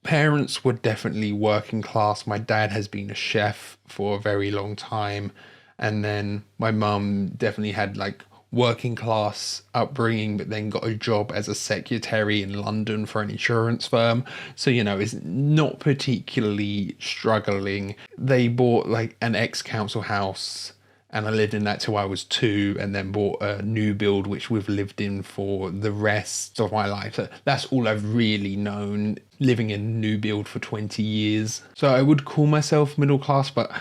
parents were definitely working class. My dad has been a chef for a very long time. And then my mum definitely had like working class upbringing, but then got a job as a secretary in London for an insurance firm. So, you know, it's not particularly struggling. They bought like an ex-council house and I lived in that till I was 2, and then bought a new build, which we've lived in for the rest of my life. So that's all I've really known, living in new build for 20 years. So I would call myself middle class, but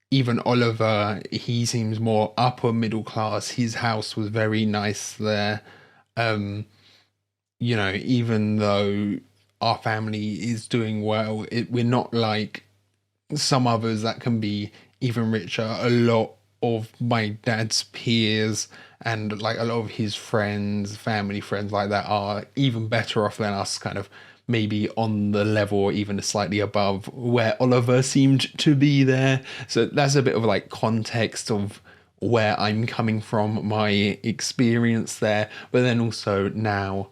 even Oliver, he seems more upper middle class. His house was very nice there. You know, even though our family is doing well, we're not like some others that can be even richer. A lot of my dad's peers and like a lot of his friends, family friends like that, are even better off than us, kind of maybe on the level or even slightly above where Oliver seemed to be there. So that's a bit of like context of where I'm coming from, my experience there. But then also now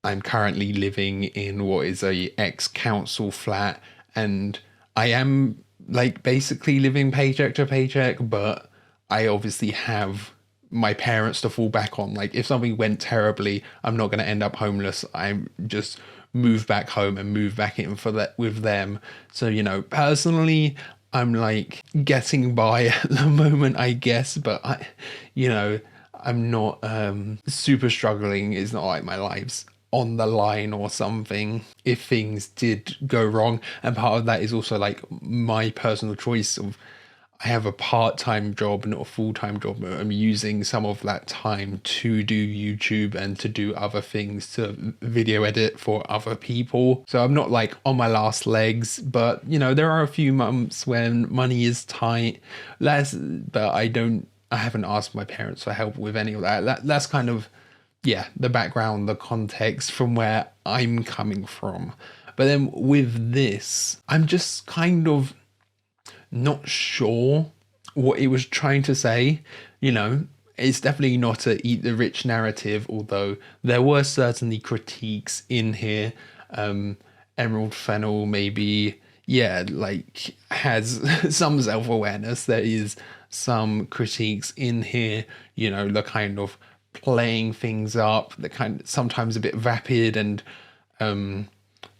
I'm currently living in what is a ex-council flat, and I am like basically living paycheck to paycheck, but I obviously have my parents to fall back on. Like if something went terribly, I'm not going to end up homeless. I'm just move back home and move back in for that with them. So, you know, personally, I'm like getting by at the moment, I guess, but I, you know, I'm not super struggling. It's not like my life's on the line or something if things did go wrong. And part of that is also like my personal choice of, I have a part-time job, not a full-time job. I'm using some of that time to do YouTube and to do other things, to video edit for other people. So I'm not like on my last legs, but you know, there are a few months when money is tight. But I haven't asked my parents for help with any of that. That's kind of, yeah, the background, the context from where I'm coming from. But then with this, I'm just kind of not sure what it was trying to say. You know, it's definitely not a eat the rich narrative, although there were certainly critiques in here. Emerald Fennell maybe, yeah, like has some self-awareness. There is some critiques in here, you know, the kind of playing things up, the kind of sometimes a bit vapid and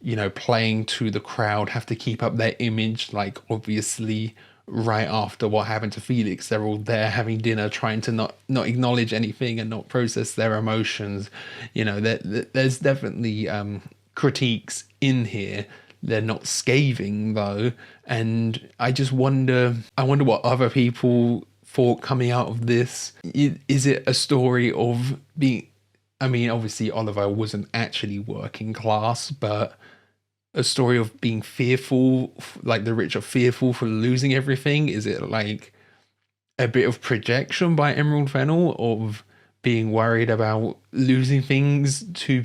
you know, playing to the crowd, have to keep up their image. Like obviously right after what happened to Felix. They're all there having dinner, trying to not acknowledge anything and not process their emotions. You know, there's definitely critiques in here. They're not scathing though, and I wonder what other people thought coming out of this. Is it a story of being, I mean, obviously Oliver wasn't actually working class, but a story of being fearful, like the rich are fearful for losing everything? Is it like a bit of projection by Emerald Fennell of being worried about losing things to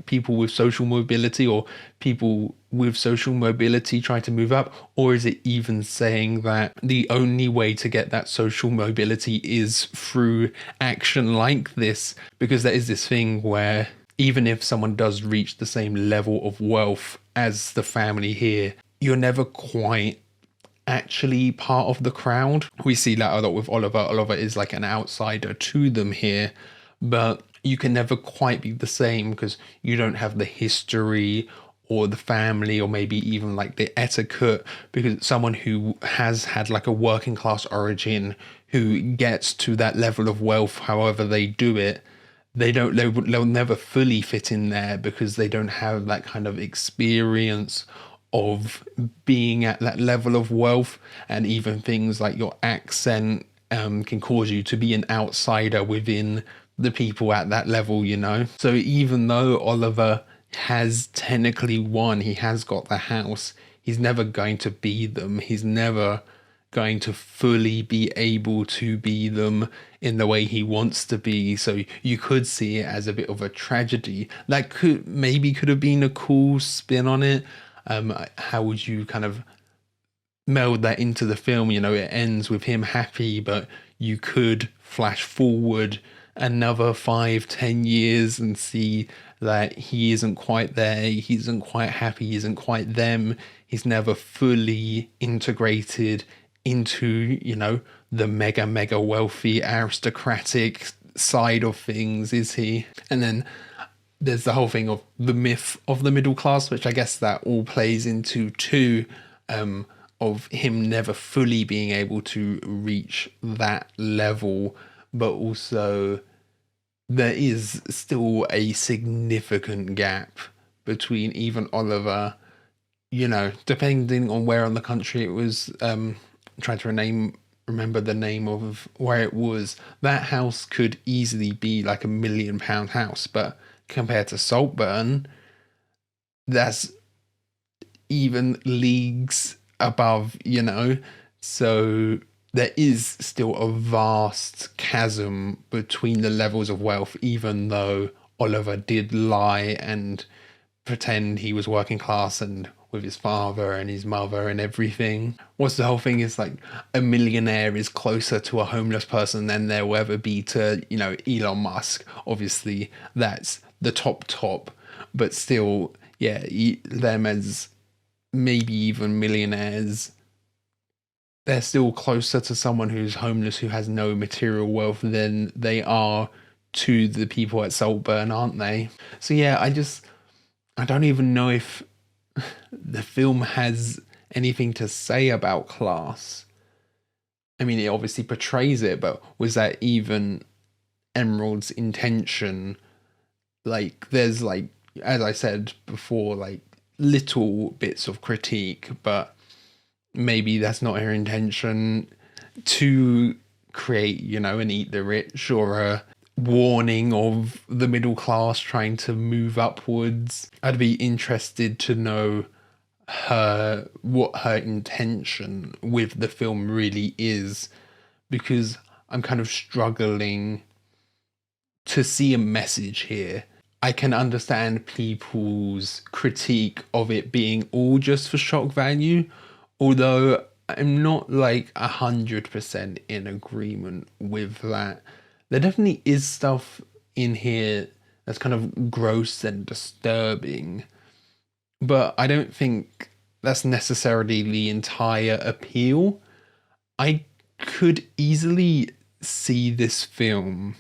people with social mobility, or people with social mobility trying to move up? Or is it even saying that the only way to get that social mobility is through action like this? Because there is this thing where even if someone does reach the same level of wealth as the family here, you're never quite actually part of the crowd. We see that a lot with Oliver. Oliver is like an outsider to them here, but you can never quite be the same because you don't have the history or the family, or maybe even like the etiquette, because someone who has had like a working class origin, who gets to that level of wealth however they do it, they'll never fully fit in there because they don't have that kind of experience of being at that level of wealth. And even things like your accent can cause you to be an outsider within the people at that level, you know? So even though Oliver has technically won, he has got the house, he's never going to be them. He's never going to fully be able to be them in the way he wants to be. So you could see it as a bit of a tragedy. That could have been a cool spin on it. How would you kind of meld that into the film? You know, it ends with him happy, but you could flash forward another 5-10 years and see that he isn't quite there, he isn't quite happy, he isn't quite them, he's never fully integrated into, you know, the mega wealthy aristocratic side of things, is he? And then there's the whole thing of the myth of the middle class, which I guess that all plays into too, of him never fully being able to reach that level. But also there is still a significant gap between even Oliver, you know, depending on where in the country it was. Trying to remember the name of where it was. That house could easily be like £1 million house, but compared to Saltburn, that's even leagues above, you know. So there is still a vast chasm between the levels of wealth, even though Oliver did lie and pretend he was working class and with his father and his mother and everything. What's the whole thing is like, a millionaire is closer to a homeless person than there will ever be to, you know, Elon Musk. Obviously that's the top, but still, yeah, them as maybe even millionaires, they're still closer to someone who's homeless, who has no material wealth, than they are to the people at Saltburn, aren't they? So yeah, I don't even know if the film has anything to say about class. I mean, it obviously portrays it, but was that even Emerald's intention? Like, there's like, as I said before, like little bits of critique, but maybe that's not her intention to create, you know, an Eat the Rich or a warning of the middle class trying to move upwards. I'd be interested to know what her intention with the film really is, because I'm kind of struggling to see a message here. I can understand people's critique of it being all just for shock value, although I'm not like 100% in agreement with that. There definitely is stuff in here that's kind of gross and disturbing, but I don't think that's necessarily the entire appeal. I could easily see this film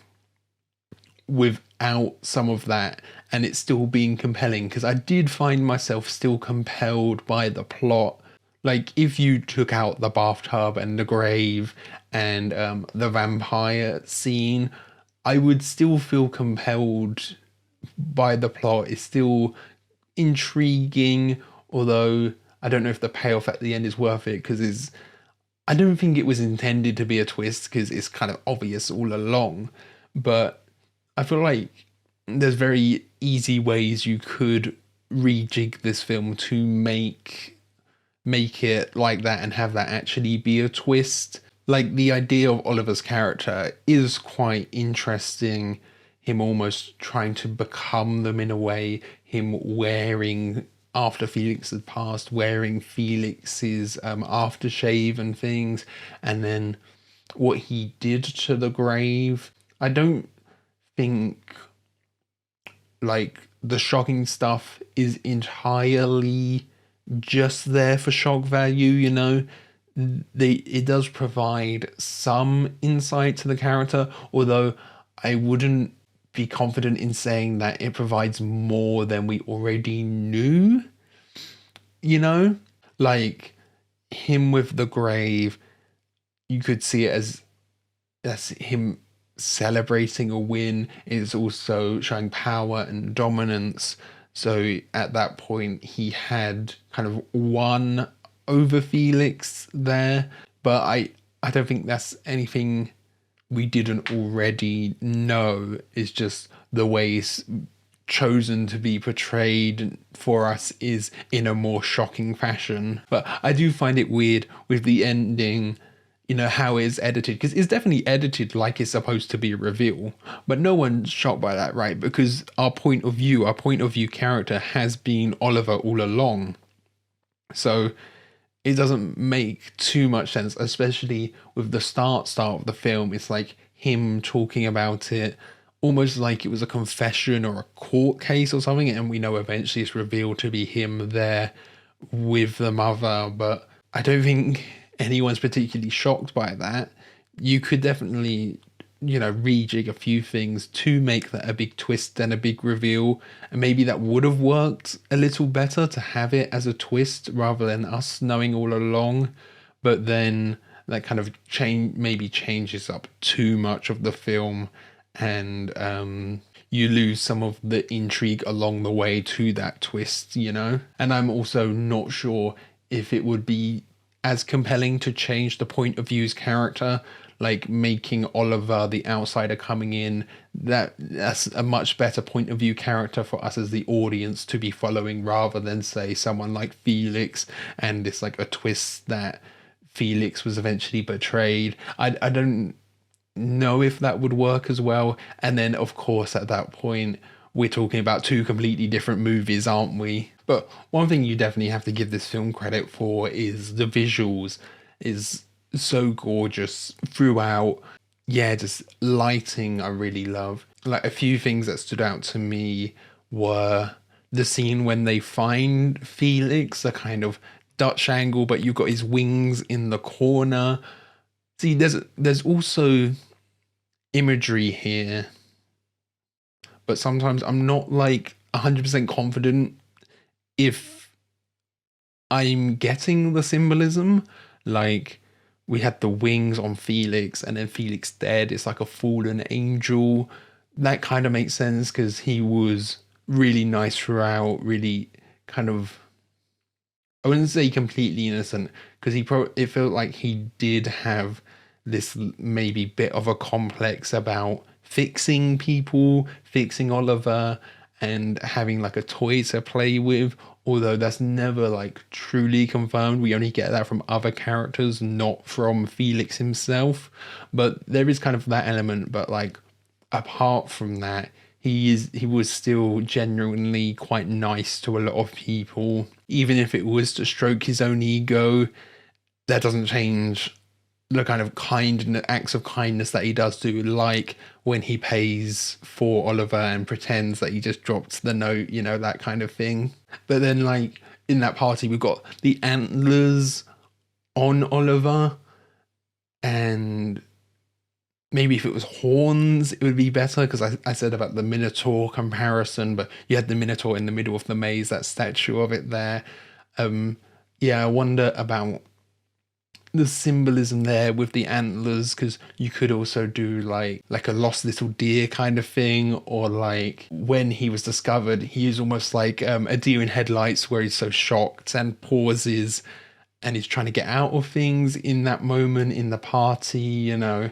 without some of that and it still being compelling, because I did find myself still compelled by the plot. Like, if you took out the bathtub and the grave and the vampire scene, I would still feel compelled by the plot. It's still intriguing, although I don't know if the payoff at the end is worth it, because I don't think it was intended to be a twist, because it's kind of obvious all along. But I feel like there's very easy ways you could rejig this film to make it like that and have that actually be a twist. Like, the idea of Oliver's character is quite interesting. Him almost trying to become them in a way. Him wearing, after Felix had passed, wearing Felix's aftershave and things. And then what he did to the grave. I don't think, like, the shocking stuff is entirely just there for shock value, you know. It does provide some insight to the character, although I wouldn't be confident in saying that it provides more than we already knew, you know. Like, him with the grave, you could see it as him celebrating a win. It's also showing power and dominance. So at that point, he had kind of won over Felix there. But I don't think that's anything we didn't already know. It's just the way it's chosen to be portrayed for us is in a more shocking fashion. But I do find it weird with the ending, you know, how it's edited, because it's definitely edited like it's supposed to be a reveal, but no one's shocked by that, right? Because our point of view character has been Oliver all along. So it doesn't make too much sense, especially with the start of the film. It's like him talking about it almost like it was a confession or a court case or something, and we know eventually it's revealed to be him there with the mother. But I don't think anyone's particularly shocked by that. You could definitely, you know, rejig a few things to make that a big twist and a big reveal, and maybe that would have worked a little better to have it as a twist rather than us knowing all along. But then that kind of maybe changes up too much of the film, and you lose some of the intrigue along the way to that twist, you know. And I'm also not sure if it would be as compelling to change the point of view's character, like making Oliver the outsider coming in. That's a much better point of view character for us as the audience to be following, rather than say someone like Felix and it's like a twist that Felix was eventually betrayed. I don't know if that would work as well. And then of course at that point we're talking about two completely different movies, aren't we? But one thing you definitely have to give this film credit for is the visuals is so gorgeous throughout. Yeah, just lighting I really love. Like, a few things that stood out to me were the scene when they find Felix, the kind of Dutch angle, but you've got his wings in the corner. See, there's also imagery here, but sometimes I'm not like 100% confident if I'm getting the symbolism. Like, we had the wings on Felix and then Felix dead, it's like a fallen angel. That kind of makes sense because he was really nice throughout, really kind of, I wouldn't say completely innocent, because it felt like he did have this maybe bit of a complex about fixing people, fixing Oliver, and having like a toy to play with, although that's never like truly confirmed. We only get that from other characters, not from Felix himself. But there is kind of that element, but like apart from that, he was still genuinely quite nice to a lot of people. Even if it was to stroke his own ego, that doesn't change the kind of acts of kindness that he does do, like when he pays for Oliver and pretends that he just dropped the note, you know, that kind of thing. But then, like, in that party, we've got the antlers on Oliver, and maybe if it was horns, it would be better, because I said about the Minotaur comparison, but you had the Minotaur in the middle of the maze, that statue of it there. Yeah, I wonder about the symbolism there with the antlers, because you could also do like a lost little deer kind of thing, or like when he was discovered, he is almost like a deer in headlights where he's so shocked and pauses and he's trying to get out of things in that moment in the party, you know.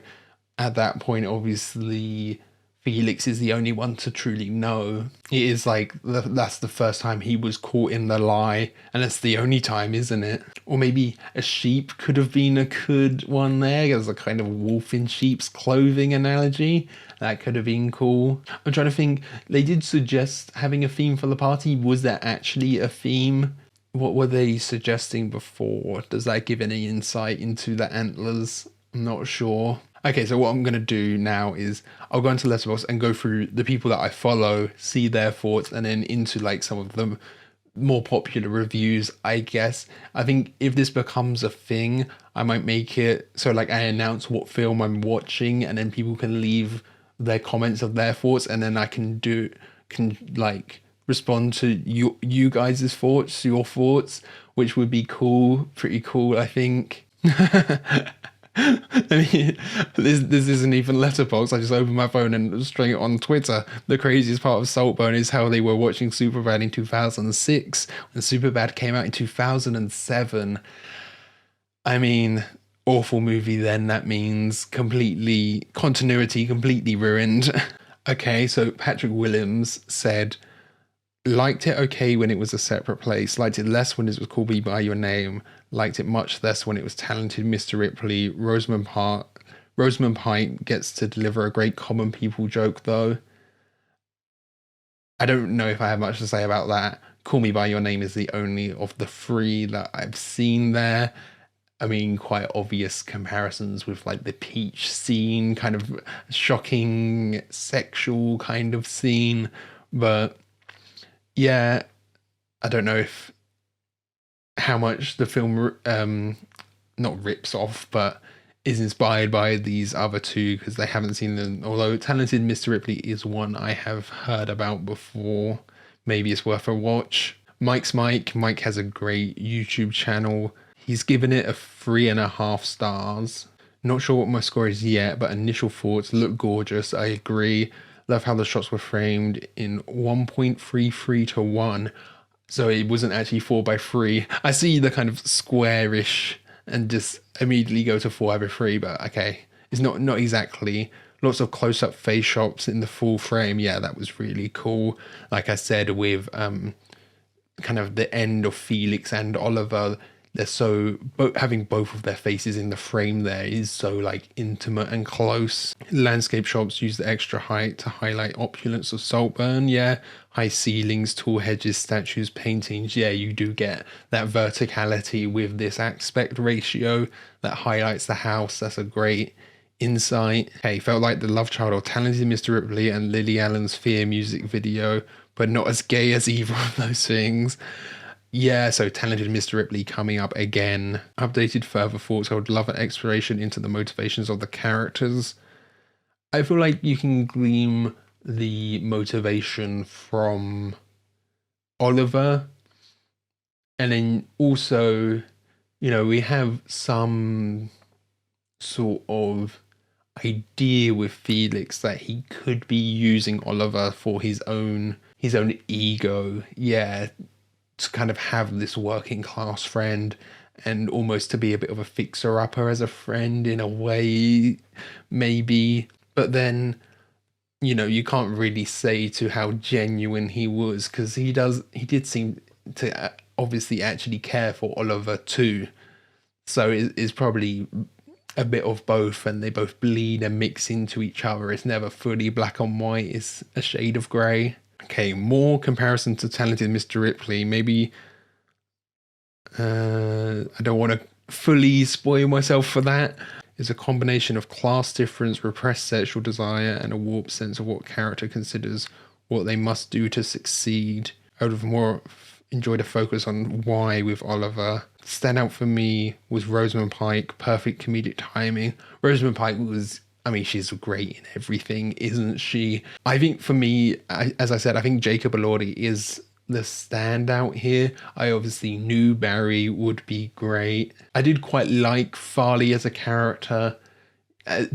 At that point, obviously, Felix is the only one to truly know. It is like that's the first time he was caught in the lie, and it's the only time, isn't it? Or maybe a sheep could have been a good one there, as a kind of wolf in sheep's clothing analogy. That could have been cool. I'm trying to think, they did suggest having a theme for the party. Was there actually a theme? What were they suggesting before? Does that give any insight into the antlers? I'm not sure. Okay, so what I'm going to do now is I'll go into Letterboxd and go through the people that I follow, see their thoughts, and then into like some of the more popular reviews, I guess. I think if this becomes a thing, I might make it so like I announce what film I'm watching, and then people can leave their comments of their thoughts, and then I can like respond to you guys' thoughts, your thoughts, which would be cool, pretty cool, I think. I mean, this isn't even Letterboxd. I just opened my phone and strung it on Twitter. The craziest part of Saltburn is how they were watching Superbad in 2006 when Superbad came out in 2007. I mean, awful movie then. That means continuity completely ruined. Okay, so Patrick Williams said, liked it okay when it was a separate place, liked it less when it was called Me By Your Name, liked it much less when it was Talented Mr. Ripley. Rosamund Pike gets to deliver a great common people joke though. I don't know if I have much to say about that. Call Me By Your Name is the only of the three that I've seen there. I mean, quite obvious comparisons with like the peach scene, kind of shocking sexual kind of scene, but yeah, I don't know how much the film not rips off, but is inspired by these other two, because they haven't seen them. Although Talented Mr. Ripley is one I have heard about before. Maybe it's worth a watch. Mike's Mike. Mike has a great YouTube channel. He's given it a 3.5 stars. Not sure what my score is yet, but initial thoughts: look gorgeous. I agree. Love how the shots were framed in 1.33 to 1. So it wasn't actually 4:3. I see the kind of squarish and just immediately go to 4:3, but okay. It's not exactly. Lots of close-up face shots in the full frame. Yeah, that was really cool. Like I said, with kind of the end of Felix and Oliver, they're so having both of their faces in the frame there is so like intimate and close. Landscape shots use the extra height to highlight opulence of Saltburn. Yeah, high ceilings, tall hedges, statues, paintings. Yeah, you do get that verticality with this aspect ratio that highlights the house. That's a great insight. Okay, felt like the love child of Talented Mr. Ripley and Lily Allen's Fear music video, but not as gay as either of those things. Yeah, so Talented Mr. Ripley coming up again. Updated further thoughts. I would love an exploration into the motivations of the characters. I feel like you can glean the motivation from Oliver. And then also, you know, we have some sort of idea with Felix that he could be using Oliver for his own ego. Yeah, to kind of have this working class friend and almost to be a bit of a fixer-upper as a friend in a way, maybe. But then, you know, you can't really say to how genuine he was, because he did seem to obviously actually care for Oliver too. So it's probably a bit of both, and they both bleed and mix into each other. It's never fully black and white, it's a shade of grey. Okay, more comparison to Talented Mr. Ripley. Maybe I don't want to fully spoil myself for that. It's a combination of class difference, repressed sexual desire, and a warped sense of what character considers what they must do to succeed. I would have more enjoyed a focus on why with Oliver. Standout for me was Rosamund Pike. Perfect comedic timing. Rosamund Pike was, I mean, she's great in everything, isn't she? I think for me, as I said, I think Jacob Elordi is the standout here. I obviously knew Barry would be great. I did quite like Farley as a character,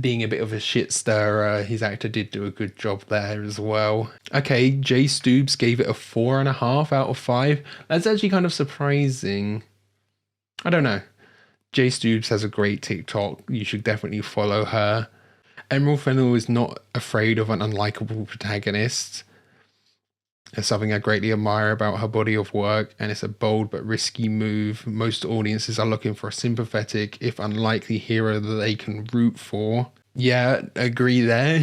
being a bit of a shit stirrer. His actor did do a good job there as well. Okay, Jay Stoops gave it a 4.5 out of 5. That's actually kind of surprising. I don't know. Jay Stoops has a great TikTok. You should definitely follow her. Emerald Fennell is not afraid of an unlikable protagonist. It's something I greatly admire about her body of work, and it's a bold but risky move. Most audiences are looking for a sympathetic, if unlikely, hero that they can root for. Yeah, agree there.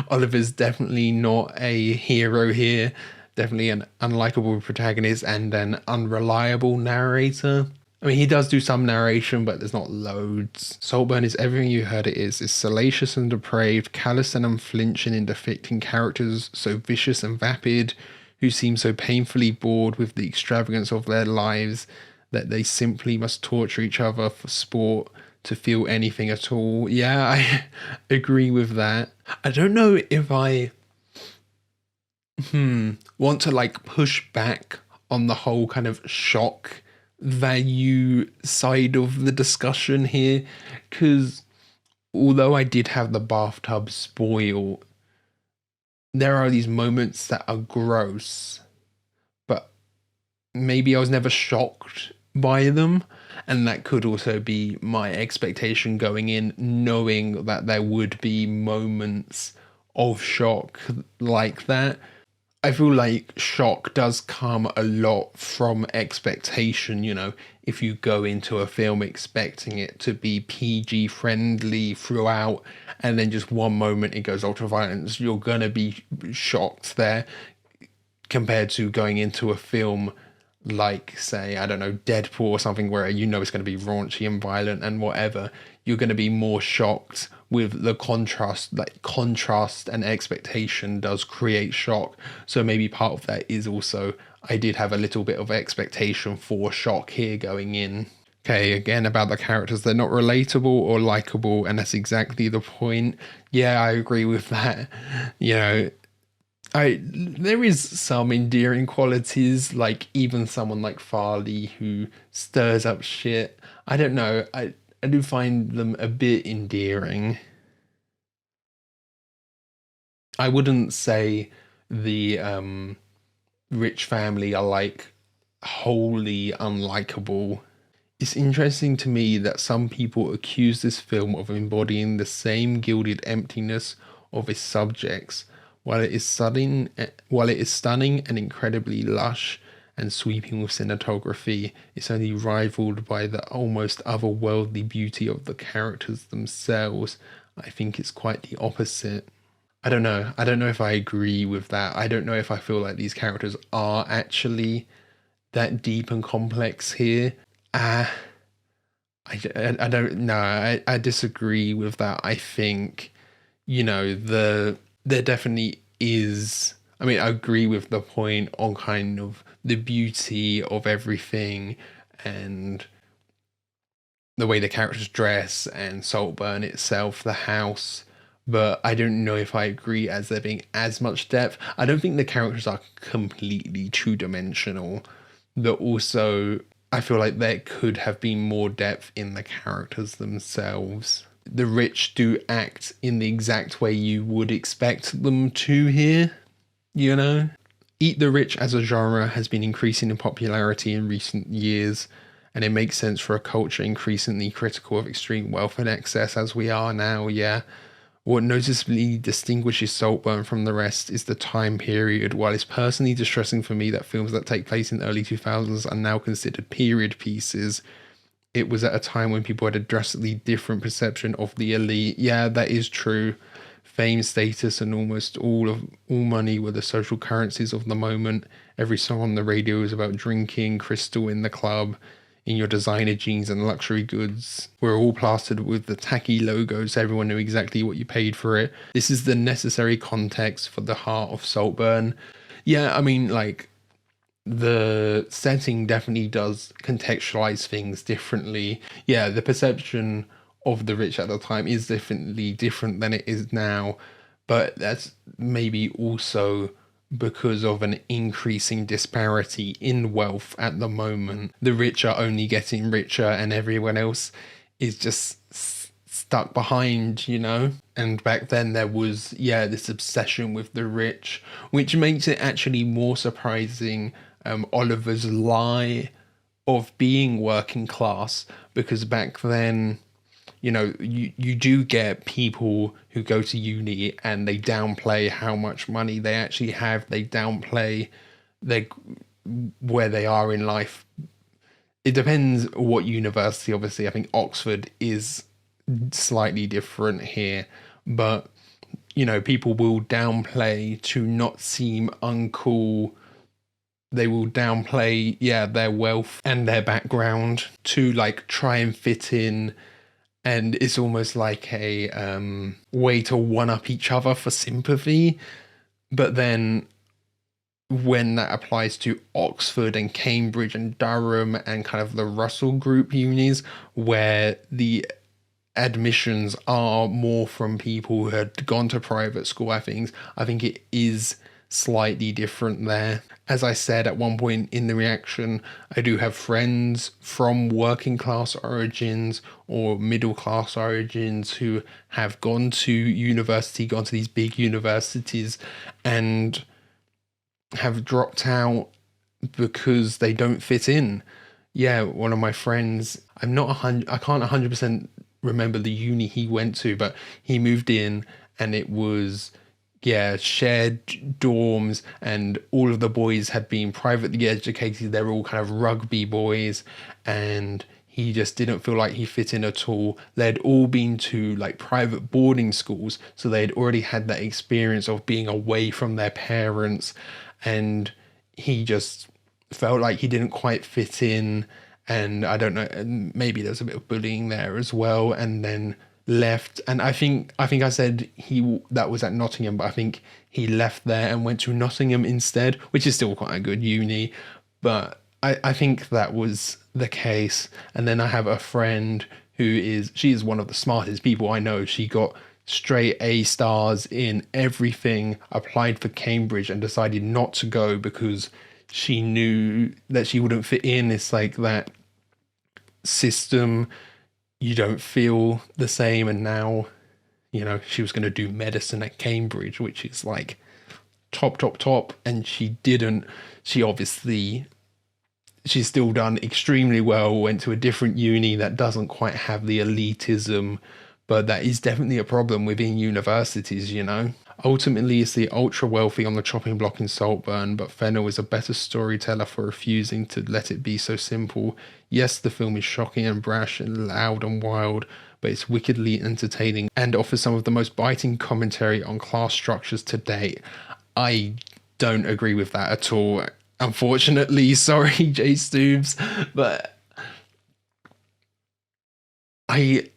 Oliver's definitely not a hero here. Definitely an unlikable protagonist and an unreliable narrator. I mean, he does do some narration, but there's not loads. Saltburn is everything you heard it is. It's salacious and depraved, callous and unflinching in depicting characters so vicious and vapid, who seem so painfully bored with the extravagance of their lives that they simply must torture each other for sport to feel anything at all. Yeah, I agree with that. I don't know if I want to like push back on the whole kind of shock value side of the discussion here, because although I did have the bathtub spoil, there are these moments that are gross, but maybe I was never shocked by them, and that could also be my expectation going in, knowing that there would be moments of shock like that. I feel like shock does come a lot from expectation, you know, if you go into a film expecting it to be PG friendly throughout, and then just one moment it goes ultra violence, you're gonna be shocked there, compared to going into a film like, say, I don't know, Deadpool or something, where you know it's going to be raunchy and violent and whatever. You're going to be more shocked with the contrast. Like, contrast and expectation does create shock. So maybe part of that is also, I did have a little bit of expectation for shock here going in. Okay, again, about the characters, they're not relatable or likable, and that's exactly the point. Yeah, I agree with that. You know, there is some endearing qualities, like even someone like Farley who stirs up shit. I don't know, I do find them a bit endearing. I wouldn't say the rich family are like wholly unlikable. It's interesting to me that some people accuse this film of embodying the same gilded emptiness of its subjects. While it is stunning and incredibly lush and sweeping with cinematography, it's only rivaled by the almost otherworldly beauty of the characters themselves. I think it's quite the opposite. I don't know. I don't know if I agree with that. I don't know if I feel like these characters are actually that deep and complex here. I don't know. I disagree with that. I think, you know, there definitely is. I mean, I agree with the point on kind of the beauty of everything and the way the characters dress and Saltburn itself, the house. But I don't know if I agree as there being as much depth. I don't think the characters are completely two-dimensional. But also, I feel like there could have been more depth in the characters themselves. The rich do act in the exact way you would expect them to here, you know? Eat the Rich as a genre has been increasing in popularity in recent years, and it makes sense for a culture increasingly critical of extreme wealth and excess as we are now, yeah. What noticeably distinguishes Saltburn from the rest is the time period. While it's personally distressing for me that films that take place in the early 2000s are now considered period pieces, it was at a time when people had a drastically different perception of the elite. Yeah, that is true. Fame, status, and almost all money were the social currencies of the moment. Every song on the radio was about drinking, crystal in the club, in your designer jeans and luxury goods. We're all plastered with the tacky logos, so everyone knew exactly what you paid for it. This is the necessary context for the heart of Saltburn. Yeah, I mean, like, the setting definitely does contextualize things differently. Yeah, the perception of the rich at the time is definitely different than it is now, but that's maybe also because of an increasing disparity in wealth at the moment. The rich are only getting richer and everyone else is just stuck behind, you know? And back then there was, this obsession with the rich, which makes it actually more surprising, Oliver's lie of being working class, because back then, you know, you do get people who go to uni and they downplay how much money they actually have. They downplay where they are in life. It depends what university, obviously. I think Oxford is slightly different here, but, you know, people will downplay to not seem uncool. They will downplay, their wealth and their background to like try and fit in. And it's almost like a way to one-up each other for sympathy. But then when that applies to Oxford and Cambridge and Durham and kind of the Russell Group unis, where the admissions are more from people who had gone to private school, I think it is slightly different there. As I said at one point in the reaction, I do have friends from working class origins or middle class origins who have gone to university, gone to these big universities, and have dropped out because they don't fit in. One of my friends, I can't 100% remember the uni he went to, but he moved in and it was shared dorms, and all of the boys had been privately educated. They were all kind of rugby boys, and he just didn't feel like he fit in at all. They'd all been to like private boarding schools, so they'd already had that experience of being away from their parents, and he just felt like he didn't quite fit in. And I don't know, maybe there's a bit of bullying there as well, and then left. And I think I said that was at Nottingham, but I think he left there and went to Nottingham instead, which is still quite a good uni, but I think that was the case. And then I have a friend she is one of the smartest people I know. She got straight A stars in everything, applied for Cambridge and decided not to go because she knew that she wouldn't fit in. It's like that system, you don't feel the same. And now, you know, she was going to do medicine at Cambridge, which is like top, and she didn't. She's still done extremely well, went to a different uni that doesn't quite have the elitism, but that is definitely a problem within universities, you know. Ultimately, it's the ultra wealthy on the chopping block in Saltburn, but Fennel is a better storyteller for refusing to let it be so simple. Yes, the film is shocking and brash and loud and wild, but it's wickedly entertaining and offers some of the most biting commentary on class structures to date. I don't agree with that at all, unfortunately. Sorry, Jay Stoobs, but I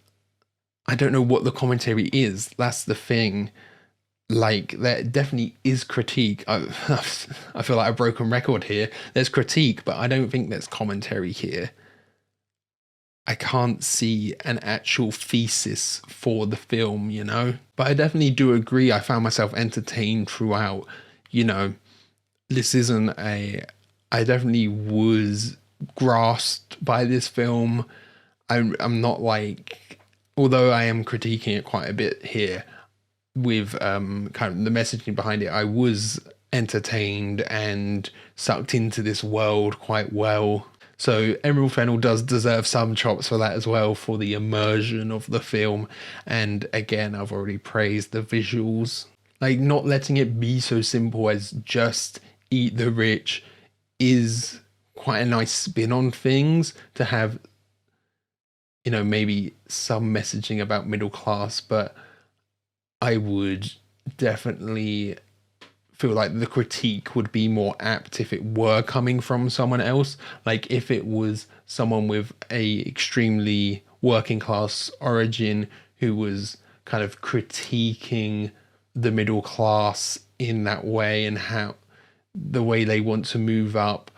don't know what the commentary is. That's the thing. Like, there definitely is critique. I feel like a broken record here. There's critique, but I don't think there's commentary here. I can't see an actual thesis for the film, you know? But I definitely do agree. I found myself entertained throughout. You know, this isn't I definitely was grasped by this film. I'm not like, although I am critiquing it quite a bit here, with kind of the messaging behind it, I was entertained and sucked into this world quite well. So Emerald Fennell does deserve some chops for that as well, for the immersion of the film. And again, I've already praised the visuals. Like, not letting it be so simple as just eat the rich is quite a nice spin on things, to have, you know, maybe some messaging about middle class, but I would definitely feel like the critique would be more apt if it were coming from someone else. Like, if it was someone with a extremely working class origin who was kind of critiquing the middle class in that way and how the way they want to move up,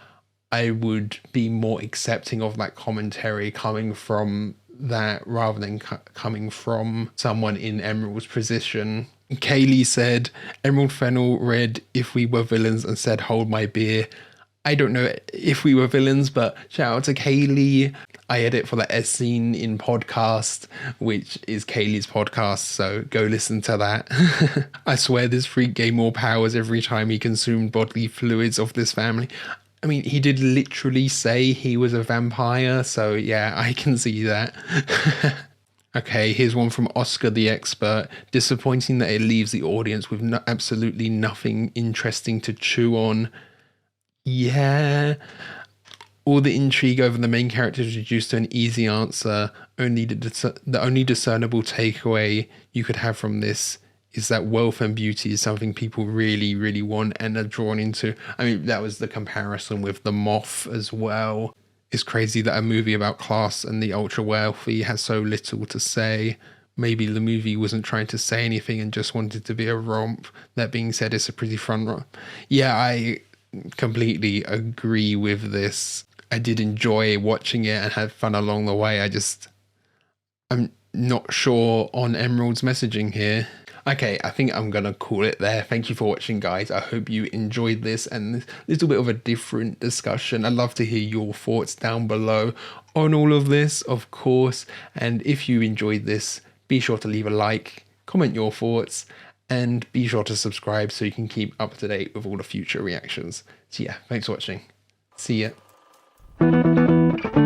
I would be more accepting of that commentary coming from that rather than coming from someone in Emerald's position. Kaylee said, Emerald Fennel read If We Were Villains and said, hold my beer. I don't know if we were villains, but shout out to Kaylee. I edit for the S Scene in podcast, which is Kaylee's podcast, so go listen to that. I swear this freak gained more powers every time he consumed bodily fluids of this family. I mean, he did literally say he was a vampire, so yeah, I can see that. Okay, here's one from Oscar the Expert. Disappointing that it leaves the audience with absolutely nothing interesting to chew on. Yeah. All the intrigue over the main character is reduced to an easy answer. The only discernible takeaway you could have from this is that wealth and beauty is something people really, really want and are drawn into. I mean, that was the comparison with The Moth as well. It's crazy that a movie about class and the ultra wealthy has so little to say. Maybe the movie wasn't trying to say anything and just wanted to be a romp. That being said, it's a pretty fun romp. Yeah, I completely agree with this. I did enjoy watching it and had fun along the way. I'm not sure on Emerald's messaging here. Okay, I think I'm gonna call it there. Thank you for watching, guys. I hope you enjoyed this and this little bit of a different discussion. I'd love to hear your thoughts down below on all of this, of course. And if you enjoyed this, be sure to leave a like, comment your thoughts, and be sure to subscribe so you can keep up to date with all the future reactions. So yeah, thanks for watching. See ya.